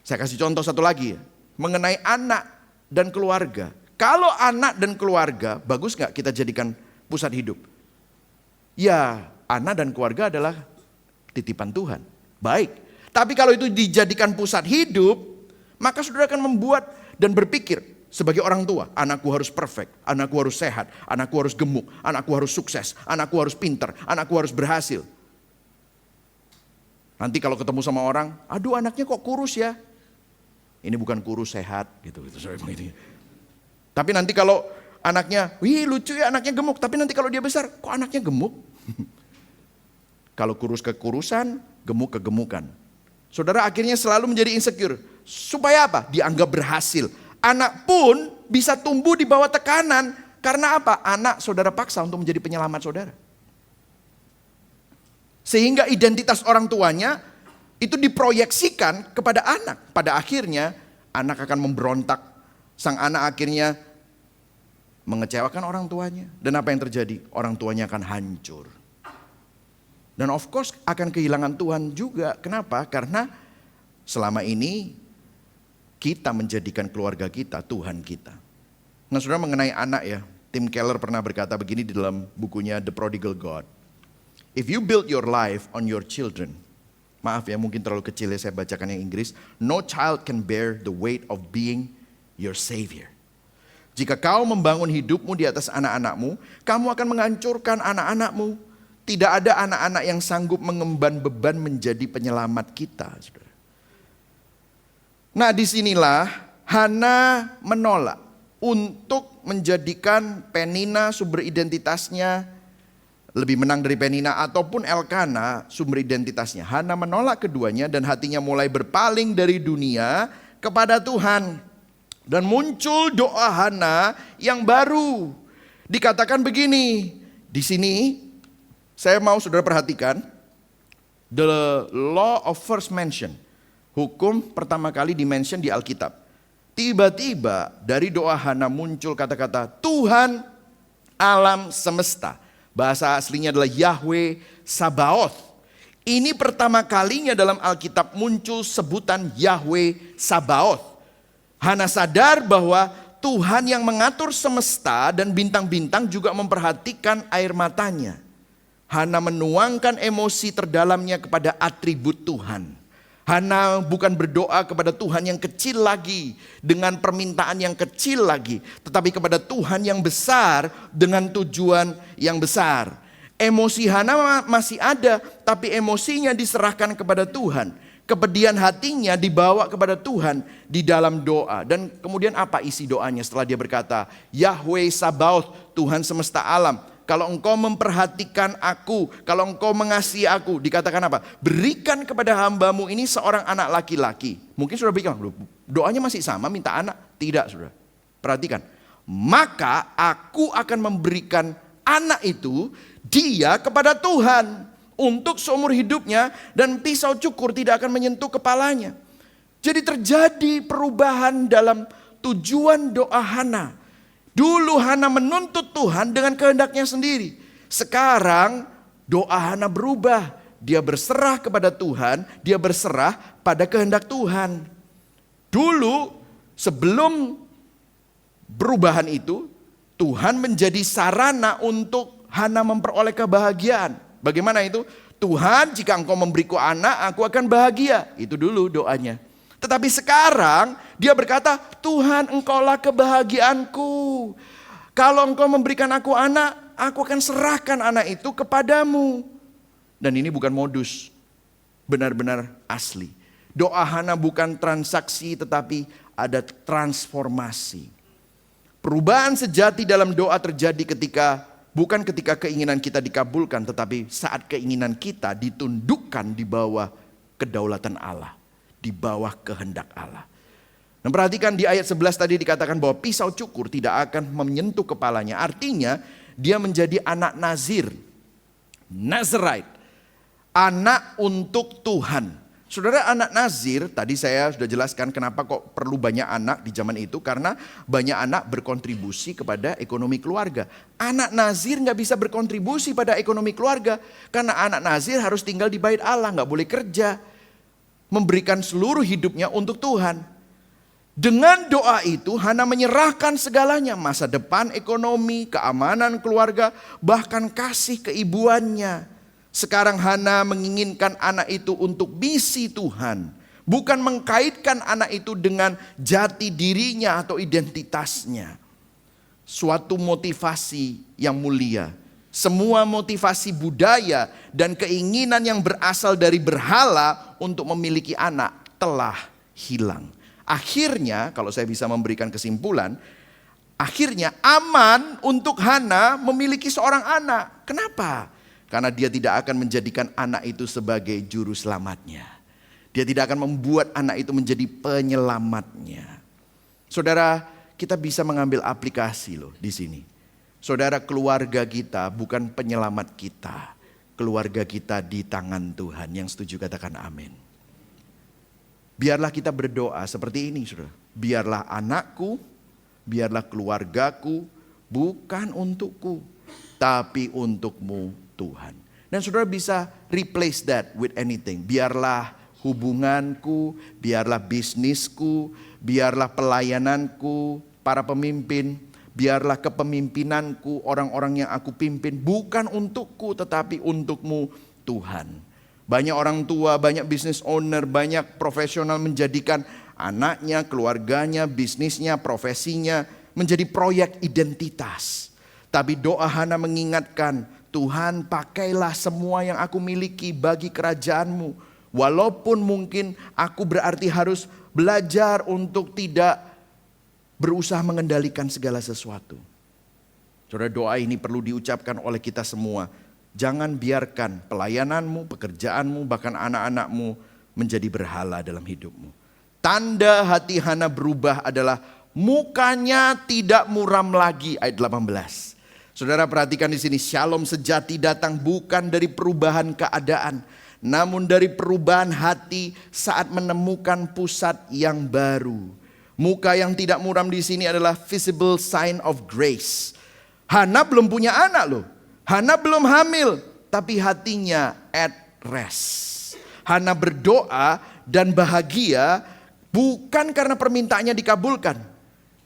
Saya kasih contoh satu lagi mengenai anak dan keluarga. Kalau anak dan keluarga, bagus gak kita jadikan pusat hidup? Ya, anak dan keluarga adalah titipan Tuhan. Baik, tapi kalau itu dijadikan pusat hidup, maka saudara akan membuat dan berpikir, sebagai orang tua, anakku harus perfect, anakku harus sehat, anakku harus gemuk, anakku harus sukses, anakku harus pinter, anakku harus berhasil. Nanti kalau ketemu sama orang, aduh anaknya kok kurus ya. Ini bukan kurus, sehat gitu. Tapi nanti kalau anaknya, wih lucu ya anaknya gemuk. Tapi nanti kalau dia besar, kok anaknya gemuk? Kalau kurus kekurusan, gemuk kegemukan. Saudara akhirnya selalu menjadi insecure. Supaya apa? Dianggap berhasil. Anak pun bisa tumbuh di bawah tekanan. Karena apa? Anak saudara paksa untuk menjadi penyelamat saudara. Sehingga identitas orang tuanya itu diproyeksikan kepada anak. Pada akhirnya anak akan memberontak. Sang anak akhirnya mengecewakan orang tuanya. Dan apa yang terjadi? Orang tuanya akan hancur. Dan of course akan kehilangan Tuhan juga. Kenapa? Karena selama ini kita menjadikan keluarga kita Tuhan kita. Nah saudara mengenai anak ya, Tim Keller pernah berkata begini di dalam bukunya The Prodigal God. If you build your life on your children, maaf ya mungkin terlalu kecil ya saya bacakan yang Inggris. No child can bear the weight of being your savior. Jika kau membangun hidupmu di atas anak-anakmu, kamu akan menghancurkan anak-anakmu. Tidak ada anak-anak yang sanggup mengemban beban menjadi penyelamat kita, saudara. Nah, disinilah Hana menolak untuk menjadikan Penina sumber identitasnya lebih menang dari Penina ataupun Elkana sumber identitasnya. Hana menolak keduanya dan hatinya mulai berpaling dari dunia kepada Tuhan. Dan muncul doa Hana yang baru. Dikatakan begini, di sini saya mau saudara perhatikan the law of first mention. Hukum pertama kali dimention di Alkitab. Tiba-tiba dari doa Hana muncul kata-kata Tuhan alam semesta. Bahasa aslinya adalah Yahweh Sabaoth. Ini pertama kalinya dalam Alkitab muncul sebutan Yahweh Sabaoth. Hana sadar bahwa Tuhan yang mengatur semesta dan bintang-bintang juga memperhatikan air matanya. Hana menuangkan emosi terdalamnya kepada atribut Tuhan. Hana bukan berdoa kepada Tuhan yang kecil lagi dengan permintaan yang kecil lagi, tetapi kepada Tuhan yang besar dengan tujuan yang besar. Emosi Hana masih ada, tapi emosinya diserahkan kepada Tuhan. Kepedihan hatinya dibawa kepada Tuhan di dalam doa. Dan kemudian apa isi doanya setelah dia berkata, Yahweh Sabaoth, Tuhan semesta alam. Kalau engkau memperhatikan aku, kalau engkau mengasihi aku, dikatakan apa? Berikan kepada hambamu ini seorang anak laki-laki. Mungkin sudah bilang, doanya masih sama, minta anak. Tidak, saudara. Perhatikan. Maka aku akan memberikan anak itu, dia kepada Tuhan. Untuk seumur hidupnya, dan pisau cukur tidak akan menyentuh kepalanya. Jadi terjadi perubahan dalam tujuan doa Hana. Dulu Hana menuntut Tuhan dengan kehendaknya sendiri. Sekarang doa Hana berubah. Dia berserah kepada Tuhan, dia berserah pada kehendak Tuhan. Dulu sebelum perubahan itu, Tuhan menjadi sarana untuk Hana memperoleh kebahagiaan. Bagaimana itu? Tuhan, jika engkau memberiku anak, aku akan bahagia. Itu dulu doanya. Tetapi sekarang dia berkata, Tuhan engkaulah kebahagiaanku. Kalau engkau memberikan aku anak, aku akan serahkan anak itu kepadamu. Dan ini bukan modus, benar-benar asli. Doa Hana bukan transaksi tetapi ada transformasi. Perubahan sejati dalam doa terjadi bukan ketika keinginan kita dikabulkan, tetapi saat keinginan kita ditundukkan di bawah kedaulatan Allah. Di bawah kehendak Allah. Nah, perhatikan di ayat 11 tadi dikatakan bahwa pisau cukur tidak akan menyentuh kepalanya. Artinya dia menjadi anak Nazir. Nazarite. Anak untuk Tuhan. Saudara, anak Nazir, tadi saya sudah jelaskan kenapa kok perlu banyak anak di zaman itu. Karena banyak anak berkontribusi kepada ekonomi keluarga. Anak Nazir gak bisa berkontribusi pada ekonomi keluarga. Karena anak Nazir harus tinggal di bait Allah, gak boleh kerja. Memberikan seluruh hidupnya untuk Tuhan. Dengan doa itu Hana menyerahkan segalanya. Masa depan ekonomi, keamanan keluarga, bahkan kasih keibuannya. Sekarang Hana menginginkan anak itu untuk misi Tuhan. Bukan mengkaitkan anak itu dengan jati dirinya atau identitasnya. Suatu motivasi yang mulia. Semua motivasi budaya dan keinginan yang berasal dari berhala untuk memiliki anak telah hilang. Akhirnya, kalau saya bisa memberikan kesimpulan, akhirnya aman untuk Hana memiliki seorang anak. Kenapa? Karena dia tidak akan menjadikan anak itu sebagai juru selamatnya. Dia tidak akan membuat anak itu menjadi penyelamatnya. Saudara, kita bisa mengambil aplikasi loh di sini. Saudara, keluarga kita bukan penyelamat kita. Keluarga kita di tangan Tuhan. Yang setuju katakan amin. Biarlah kita berdoa seperti ini, saudara. Biarlah anakku, biarlah keluargaku, bukan untukku, tapi untukmu Tuhan. Dan saudara bisa replace that with anything. Biarlah hubunganku, biarlah bisnisku, biarlah pelayananku, para pemimpin, biarlah kepemimpinanku, orang-orang yang aku pimpin bukan untukku tetapi untukmu Tuhan. Banyak orang tua, banyak business owner, banyak profesional menjadikan anaknya, keluarganya, bisnisnya, profesinya menjadi proyek identitas. Tapi doa Hana mengingatkan, Tuhan pakailah semua yang aku miliki bagi kerajaanmu. Walaupun mungkin aku berarti harus belajar untuk tidak berusaha mengendalikan segala sesuatu. Saudara, doa ini perlu diucapkan oleh kita semua. Jangan biarkan pelayananmu, pekerjaanmu, bahkan anak-anakmu menjadi berhala dalam hidupmu. Tanda hati Hana berubah adalah mukanya tidak muram lagi, ayat 18. Saudara perhatikan di sini, shalom sejati datang bukan dari perubahan keadaan, namun dari perubahan hati saat menemukan pusat yang baru. Muka yang tidak muram di sini adalah visible sign of grace. Hana belum punya anak loh. Hana belum hamil, tapi hatinya at rest. Hana berdoa dan bahagia bukan karena permintaannya dikabulkan,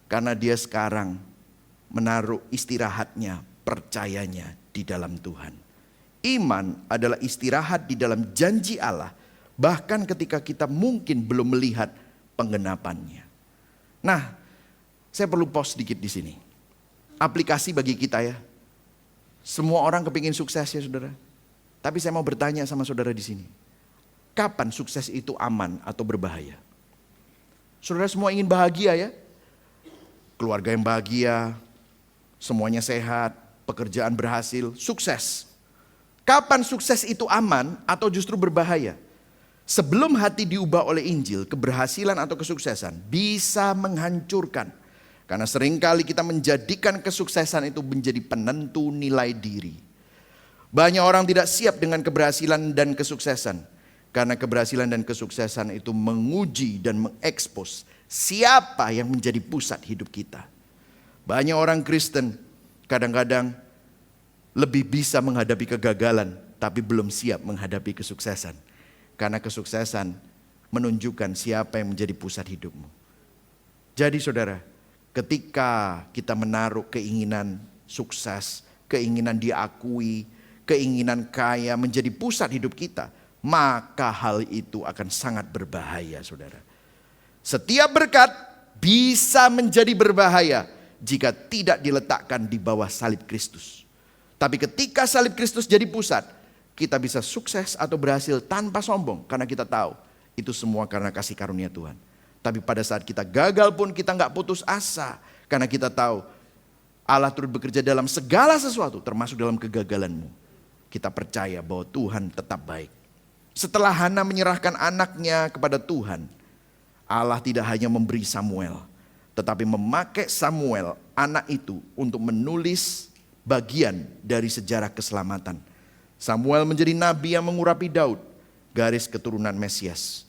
karena dia sekarang menaruh istirahatnya, percayanya di dalam Tuhan. Iman adalah istirahat di dalam janji Allah, bahkan ketika kita mungkin belum melihat penggenapannya. Nah, saya perlu pause sedikit di sini. Aplikasi bagi kita ya. Semua orang kepingin sukses ya saudara. Tapi saya mau bertanya sama saudara di sini. Kapan sukses itu aman atau berbahaya? Saudara semua ingin bahagia ya. Keluarga yang bahagia, semuanya sehat, pekerjaan berhasil, sukses. Kapan sukses itu aman atau justru berbahaya? Sebelum hati diubah oleh Injil, keberhasilan atau kesuksesan bisa menghancurkan. Karena seringkali kita menjadikan kesuksesan itu menjadi penentu nilai diri. Banyak orang tidak siap dengan keberhasilan dan kesuksesan. Karena keberhasilan dan kesuksesan itu menguji dan mengekspos siapa yang menjadi pusat hidup kita. Banyak orang Kristen kadang-kadang lebih bisa menghadapi kegagalan, tapi belum siap menghadapi kesuksesan. Karena kesuksesan menunjukkan siapa yang menjadi pusat hidupmu. Jadi saudara, ketika kita menaruh keinginan sukses, keinginan diakui, keinginan kaya menjadi pusat hidup kita, maka hal itu akan sangat berbahaya saudara. Setiap berkat bisa menjadi berbahaya jika tidak diletakkan di bawah salib Kristus. Tapi ketika salib Kristus jadi pusat, kita bisa sukses atau berhasil tanpa sombong. Karena kita tahu itu semua karena kasih karunia Tuhan. Tapi pada saat kita gagal pun kita gak putus asa. Karena kita tahu Allah turut bekerja dalam segala sesuatu, termasuk dalam kegagalanmu. Kita percaya bahwa Tuhan tetap baik. Setelah Hana menyerahkan anaknya kepada Tuhan, Allah tidak hanya memberi Samuel, tetapi memakai Samuel, anak itu, untuk menulis bagian dari sejarah keselamatan. Samuel menjadi nabi yang mengurapi Daud, garis keturunan Mesias.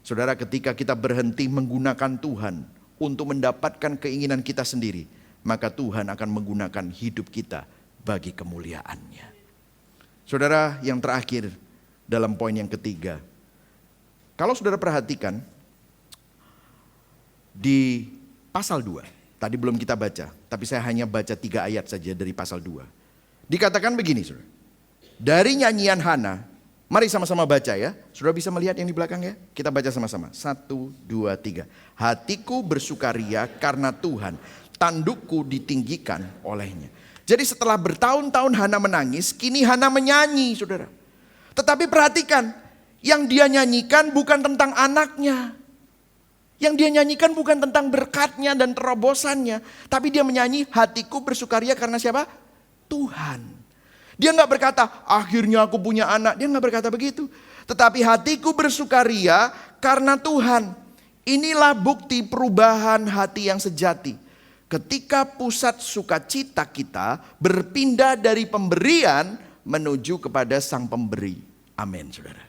Saudara, ketika kita berhenti menggunakan Tuhan untuk mendapatkan keinginan kita sendiri, maka Tuhan akan menggunakan hidup kita bagi kemuliaannya. Saudara, yang terakhir dalam poin yang ketiga, kalau saudara perhatikan di pasal 2, tadi belum kita baca, tapi saya hanya baca 3 ayat saja dari pasal 2. Dikatakan begini saudara, dari nyanyian Hana, mari sama-sama baca ya. Saudara bisa melihat yang di belakang ya? Kita baca sama-sama. 1, 2, 3. Hatiku bersukaria karena Tuhan, tandukku ditinggikan olehnya. Jadi setelah bertahun-tahun Hana menangis, kini Hana menyanyi saudara. Tetapi perhatikan, yang dia nyanyikan bukan tentang anaknya. Yang dia nyanyikan bukan tentang berkatnya dan terobosannya. Tapi dia menyanyi, hatiku bersukaria karena siapa? Tuhan. Dia gak berkata, akhirnya aku punya anak. Dia gak berkata begitu. Tetapi hatiku bersukaria karena Tuhan. Inilah bukti perubahan hati yang sejati. Ketika pusat sukacita kita berpindah dari pemberian menuju kepada sang pemberi. Amin saudara.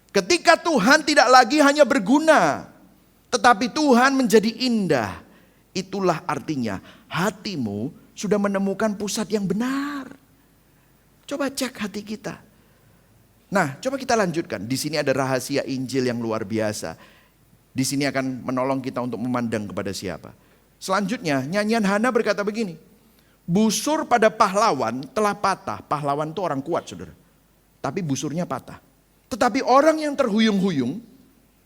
Ketika Tuhan tidak lagi hanya berguna, tetapi Tuhan menjadi indah. Itulah artinya hatimu sudah menemukan pusat yang benar. Coba cek hati kita. Nah, coba kita lanjutkan. Di sini ada rahasia Injil yang luar biasa. Di sini akan menolong kita untuk memandang kepada siapa. Selanjutnya, nyanyian Hana berkata begini. Busur pada pahlawan telah patah. Pahlawan itu orang kuat, saudara. Tapi busurnya patah. Tetapi orang yang terhuyung-huyung,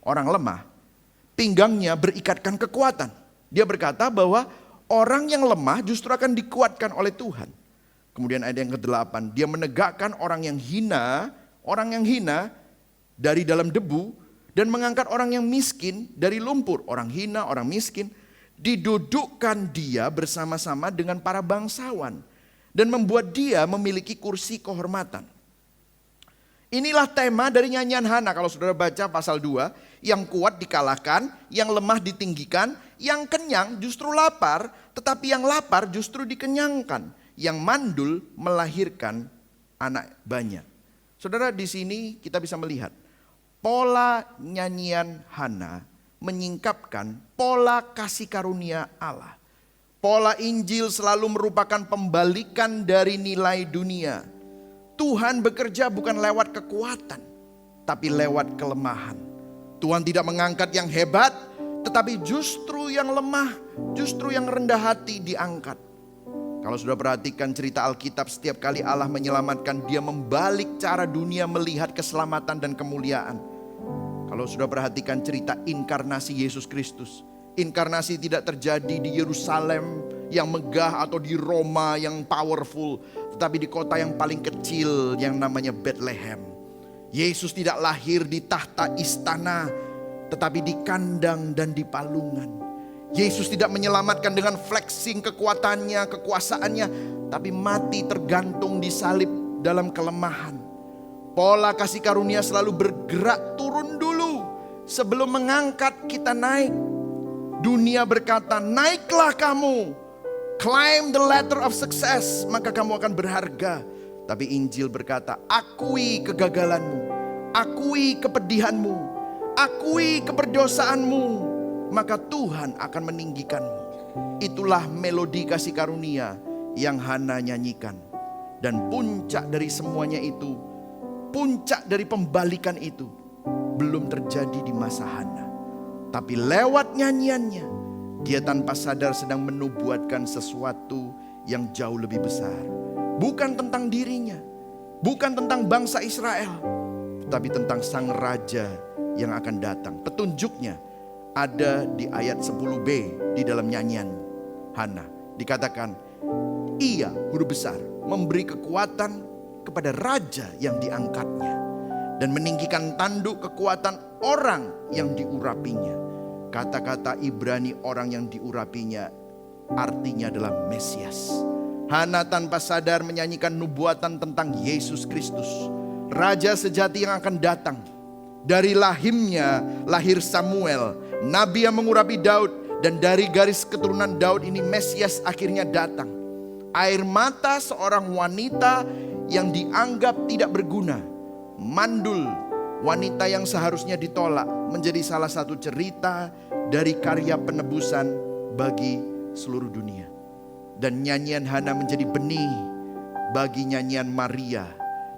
orang lemah, pinggangnya berikatkan kekuatan. Dia berkata bahwa orang yang lemah justru akan dikuatkan oleh Tuhan. Kemudian ayat yang ke-8, dia menegakkan orang yang hina dari dalam debu Dan mengangkat orang yang miskin dari lumpur, orang hina, orang miskin, didudukkan dia bersama-sama dengan para bangsawan dan membuat dia memiliki kursi kehormatan. Inilah tema dari nyanyian Hana. Kalau saudara baca pasal 2, yang kuat dikalahkan, yang lemah ditinggikan, yang kenyang justru lapar, tetapi yang lapar justru dikenyangkan, yang mandul melahirkan anak banyak. Saudara, di sini kita bisa melihat pola nyanyian Hana menyingkapkan pola kasih karunia Allah. Pola Injil selalu merupakan pembalikan dari nilai dunia. Tuhan bekerja bukan lewat kekuatan, tapi lewat kelemahan. Tuhan tidak mengangkat yang hebat, tetapi justru yang lemah, justru yang rendah hati diangkat. Kalau sudah perhatikan cerita Alkitab, setiap kali Allah menyelamatkan, dia membalik cara dunia melihat keselamatan dan kemuliaan. Kalau sudah perhatikan cerita inkarnasi Yesus Kristus, inkarnasi tidak terjadi di Yerusalem yang megah atau di Roma yang powerful, tetapi di kota yang paling kecil yang namanya Bethlehem. Yesus tidak lahir di tahta istana, tetapi di kandang dan di palungan. Yesus tidak menyelamatkan dengan flexing kekuatannya, kekuasaannya, tapi mati tergantung di salib dalam kelemahan. Pola kasih karunia selalu bergerak turun dulu sebelum mengangkat kita naik. Dunia berkata, naiklah kamu, climb the ladder of success, maka kamu akan berharga. Tapi Injil berkata, akui kegagalanmu, akui kepedihanmu, akui keberdosaanmu, maka Tuhan akan meninggikanmu. Itulah melodi kasih karunia yang Hana nyanyikan. Dan puncak dari semuanya itu, puncak dari pembalikan itu belum terjadi di masa Hana. Tapi lewat nyanyiannya, dia tanpa sadar sedang menubuatkan sesuatu yang jauh lebih besar. Bukan tentang dirinya, bukan tentang bangsa Israel, tapi tentang sang raja yang akan datang. Petunjuknya ada di ayat 10b di dalam nyanyian Hana. Dikatakan, ia huruf besar memberi kekuatan kepada raja yang diangkatnya dan meninggikan tanduk kekuatan orang yang diurapinya. Kata-kata Ibrani orang yang diurapinya artinya adalah Mesias. Hana tanpa sadar menyanyikan nubuatan tentang Yesus Kristus, raja sejati yang akan datang. Dari lahimnya lahir Samuel, nabi yang mengurapi Daud, dan dari garis keturunan Daud ini Mesias akhirnya datang. Air mata seorang wanita yang dianggap tidak berguna, mandul, wanita yang seharusnya ditolak, menjadi salah satu cerita dari karya penebusan bagi seluruh dunia. Dan nyanyian Hana menjadi benih bagi nyanyian Maria,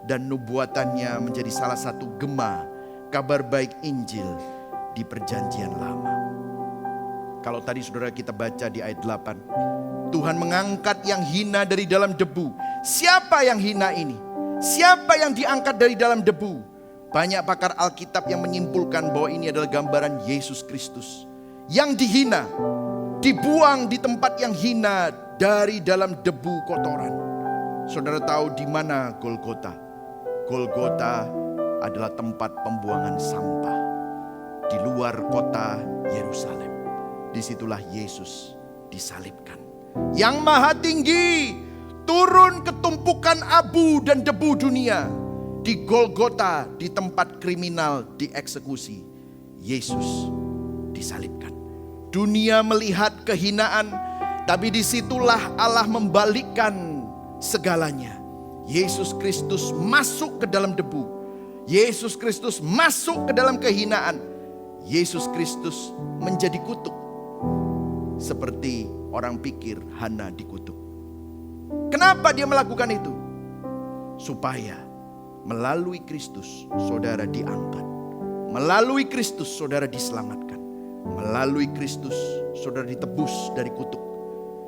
dan nubuatannya menjadi salah satu gema kabar baik Injil di perjanjian lama. Kalau tadi saudara kita baca di ayat 8, Tuhan mengangkat yang hina dari dalam debu. Siapa yang hina ini? Siapa yang diangkat dari dalam debu? Banyak pakar Alkitab yang menyimpulkan bahwa ini adalah gambaran Yesus Kristus yang dihina, dibuang di tempat yang hina dari dalam debu kotoran. Saudara tahu di mana Golgota? Golgota adalah tempat pembuangan sampah di luar kota Yerusalem. Disitulah Yesus disalibkan. Yang Maha Tinggi turun ke tumpukan abu dan debu dunia. Di Golgota, di tempat kriminal dieksekusi, Yesus disalibkan. Dunia melihat kehinaan, tapi disitulah Allah membalikkan segalanya. Yesus Kristus masuk ke dalam debu. Yesus Kristus masuk ke dalam kehinaan. Yesus Kristus menjadi kutuk. Seperti orang pikir Hana dikutuk. Kenapa dia melakukan itu? Supaya melalui Kristus saudara diangkat. Melalui Kristus saudara diselamatkan. Melalui Kristus saudara ditebus dari kutuk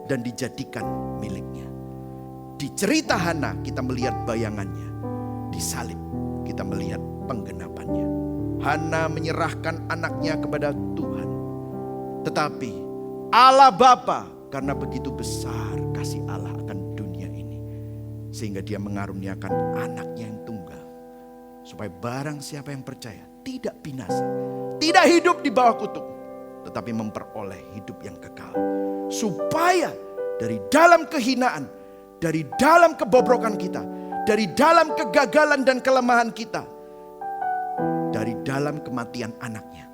dan dijadikan miliknya. Di cerita Hana kita melihat bayangannya. Di salib kita melihat penggenapannya. Hana menyerahkan anaknya kepada Tuhan. Tetapi Allah Bapa, karena begitu besar kasih Allah akan dunia ini, sehingga dia mengaruniakan anaknya yang tunggal, supaya barang siapa yang percaya tidak binasa, Tidak hidup di bawah kutuk, tetapi memperoleh hidup yang kekal. Supaya dari dalam kehinaan, dari dalam kebobrokan kita, dari dalam kegagalan dan kelemahan kita, dari dalam kematian anaknya,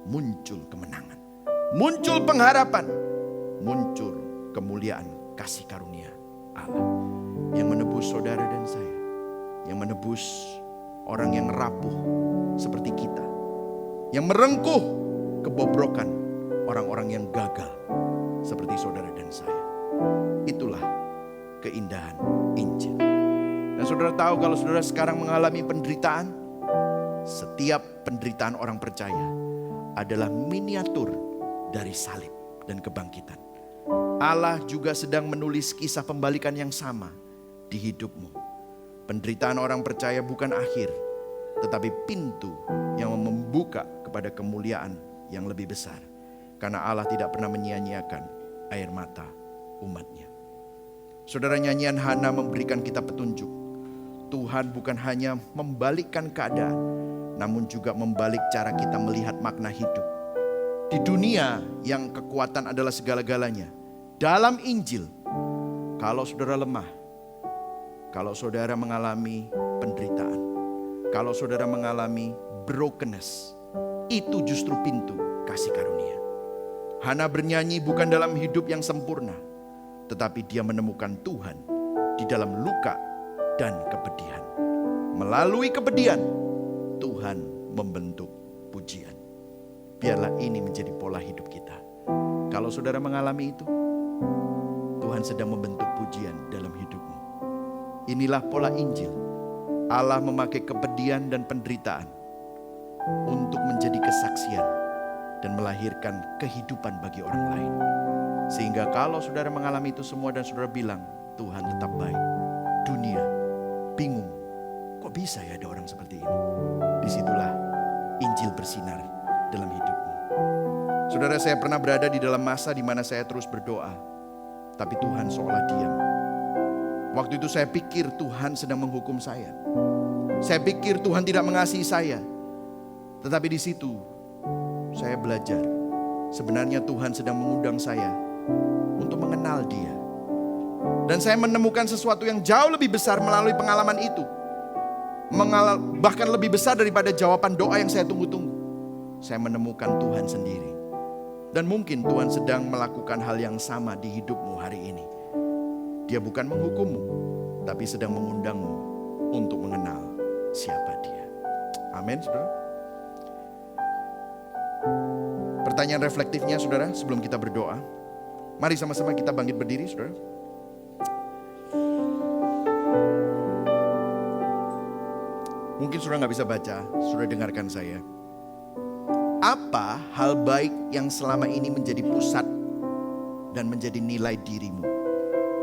muncul kemenangan, muncul pengharapan, muncul kemuliaan kasih karunia Allah yang menebus saudara dan saya, yang menebus orang yang rapuh seperti kita, yang merengkuh kebobrokan orang-orang yang gagal seperti saudara dan saya. Itulah keindahan Injil. Dan saudara tahu kalau saudara sekarang mengalami penderitaan, setiap penderitaan orang percaya adalah miniatur dari salib dan kebangkitan. Allah juga sedang menulis kisah pembalikan yang sama di hidupmu. Penderitaan orang percaya bukan akhir, tetapi pintu yang membuka kepada kemuliaan yang lebih besar. Karena Allah tidak pernah menyia-nyiakan air mata umatnya. Saudara, nyanyian Hana memberikan kita petunjuk. Tuhan bukan hanya membalikkan keadaan, namun juga membalik cara kita melihat makna hidup. Di dunia yang kekuatan adalah segala-galanya, dalam Injil, kalau saudara lemah, kalau saudara mengalami penderitaan, kalau saudara mengalami brokenness, itu justru pintu kasih karunia. Hana bernyanyi bukan dalam hidup yang sempurna, tetapi dia menemukan Tuhan di dalam luka dan kepedihan. Melalui kepedihan, Tuhan membentuk pujian. Biarlah ini menjadi pola hidup kita. Kalau saudara mengalami itu, Tuhan sedang membentuk pujian dalam hidupmu. Inilah pola Injil. Allah memakai kepedihan dan penderitaan untuk menjadi kesaksian dan melahirkan kehidupan bagi orang lain. Sehingga kalau saudara mengalami itu semua dan saudara bilang, Tuhan tetap baik, dunia bingung, kok bisa ya ada orang seperti ini? Disitulah Injil bersinar dalam hidupmu. Saudara, saya pernah berada di dalam masa di mana saya terus berdoa, tapi Tuhan seolah diam. Waktu itu saya pikir Tuhan sedang menghukum saya. Saya pikir Tuhan tidak mengasihi saya. Tetapi di situ saya belajar, sebenarnya Tuhan sedang mengundang saya untuk mengenal Dia. Dan saya menemukan sesuatu yang jauh lebih besar melalui pengalaman itu. Bahkan lebih besar daripada jawaban doa yang saya tunggu-tunggu. Saya menemukan Tuhan sendiri. Dan mungkin Tuhan sedang melakukan hal yang sama di hidupmu hari ini. Dia bukan menghukummu, tapi sedang mengundangmu untuk mengenal siapa Dia. Amin, saudara. Pertanyaan reflektifnya, saudara, sebelum kita berdoa. Mari sama-sama kita bangkit berdiri, saudara. Mungkin saudara gak bisa baca, saudara dengarkan saya. Apa hal baik yang selama ini menjadi pusat dan menjadi nilai dirimu,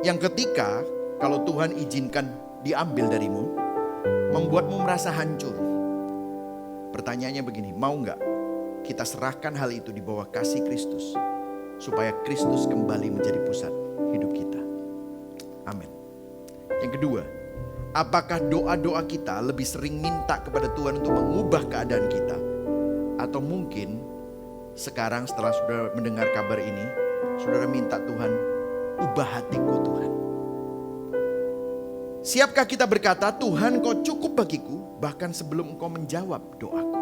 yang ketika kalau Tuhan izinkan diambil darimu, membuatmu merasa hancur? Pertanyaannya begini, mau gak kita serahkan hal itu di bawah kasih Kristus, supaya Kristus kembali menjadi pusat hidup kita? Amin. Yang kedua, apakah doa-doa kita lebih sering minta kepada Tuhan untuk mengubah keadaan kita? Atau mungkin sekarang setelah saudara mendengar kabar ini, saudara minta Tuhan, ubah hatiku Tuhan. Siapkah kita berkata, Tuhan Kau cukup bagiku, bahkan sebelum Engkau menjawab doaku?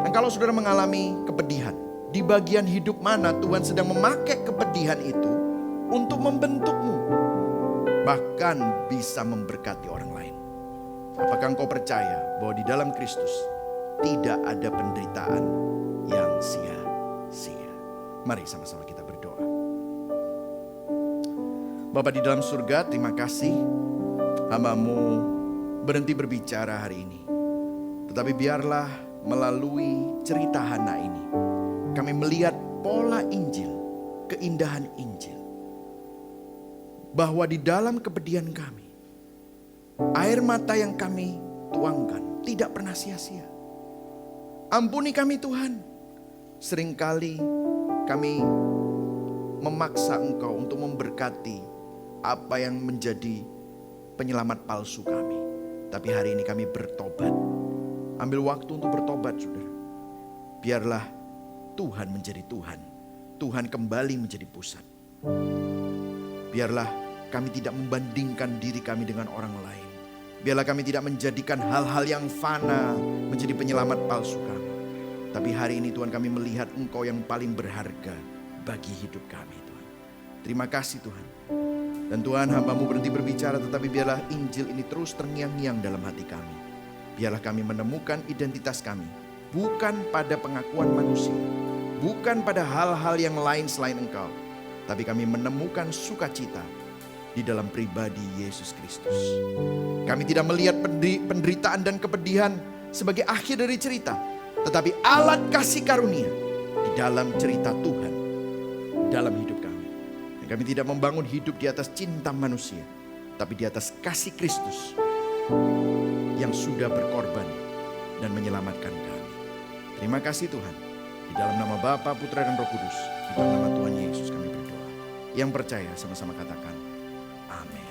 Dan kalau saudara mengalami kepedihan, di bagian hidup mana Tuhan sedang memakai kepedihan itu untuk membentukmu, bahkan bisa memberkati orang lain? Apakah engkau percaya bahwa di dalam Kristus tidak ada penderitaan yang sia-sia? Mari sama-sama kita berdoa. Bapa di dalam surga, terima kasih hamba-Mu berhenti berbicara hari ini. Tetapi biarlah melalui cerita Hana ini, kami melihat pola Injil, keindahan Injil. Bahwa di dalam kepedihan kami, air mata yang kami tuangkan tidak pernah sia-sia. Ampuni kami Tuhan, seringkali kami memaksa Engkau untuk memberkati apa yang menjadi penyelamat palsu kami. Tapi hari ini kami bertobat. Ambil waktu untuk bertobat, saudara. Biarlah Tuhan menjadi Tuhan. Tuhan kembali menjadi pusat. Biarlah kami tidak membandingkan diri kami dengan orang lain. Biarlah kami tidak menjadikan hal-hal yang fana menjadi penyelamat palsu kami. Tapi hari ini Tuhan, kami melihat Engkau yang paling berharga bagi hidup kami, Tuhan. Terima kasih Tuhan. Dan Tuhan, hamba-Mu berhenti berbicara, tetapi biarlah Injil ini terus terngiang-ngiang dalam hati kami. Biarlah kami menemukan identitas kami, bukan pada pengakuan manusia, bukan pada hal-hal yang lain selain Engkau, tapi kami menemukan sukacita di dalam pribadi Yesus Kristus. Kami tidak melihat penderitaan dan kepedihan sebagai akhir dari cerita, tetapi alat kasih karunia di dalam cerita Tuhan dalam hidup kami. Dan kami tidak membangun hidup di atas cinta manusia, tapi di atas kasih Kristus yang sudah berkorban dan menyelamatkan kami. Terima kasih Tuhan. Di dalam nama Bapa, Putra dan Roh Kudus, di dalam nama Tuhan Yesus kami berdoa. Yang percaya sama-sama katakan amin.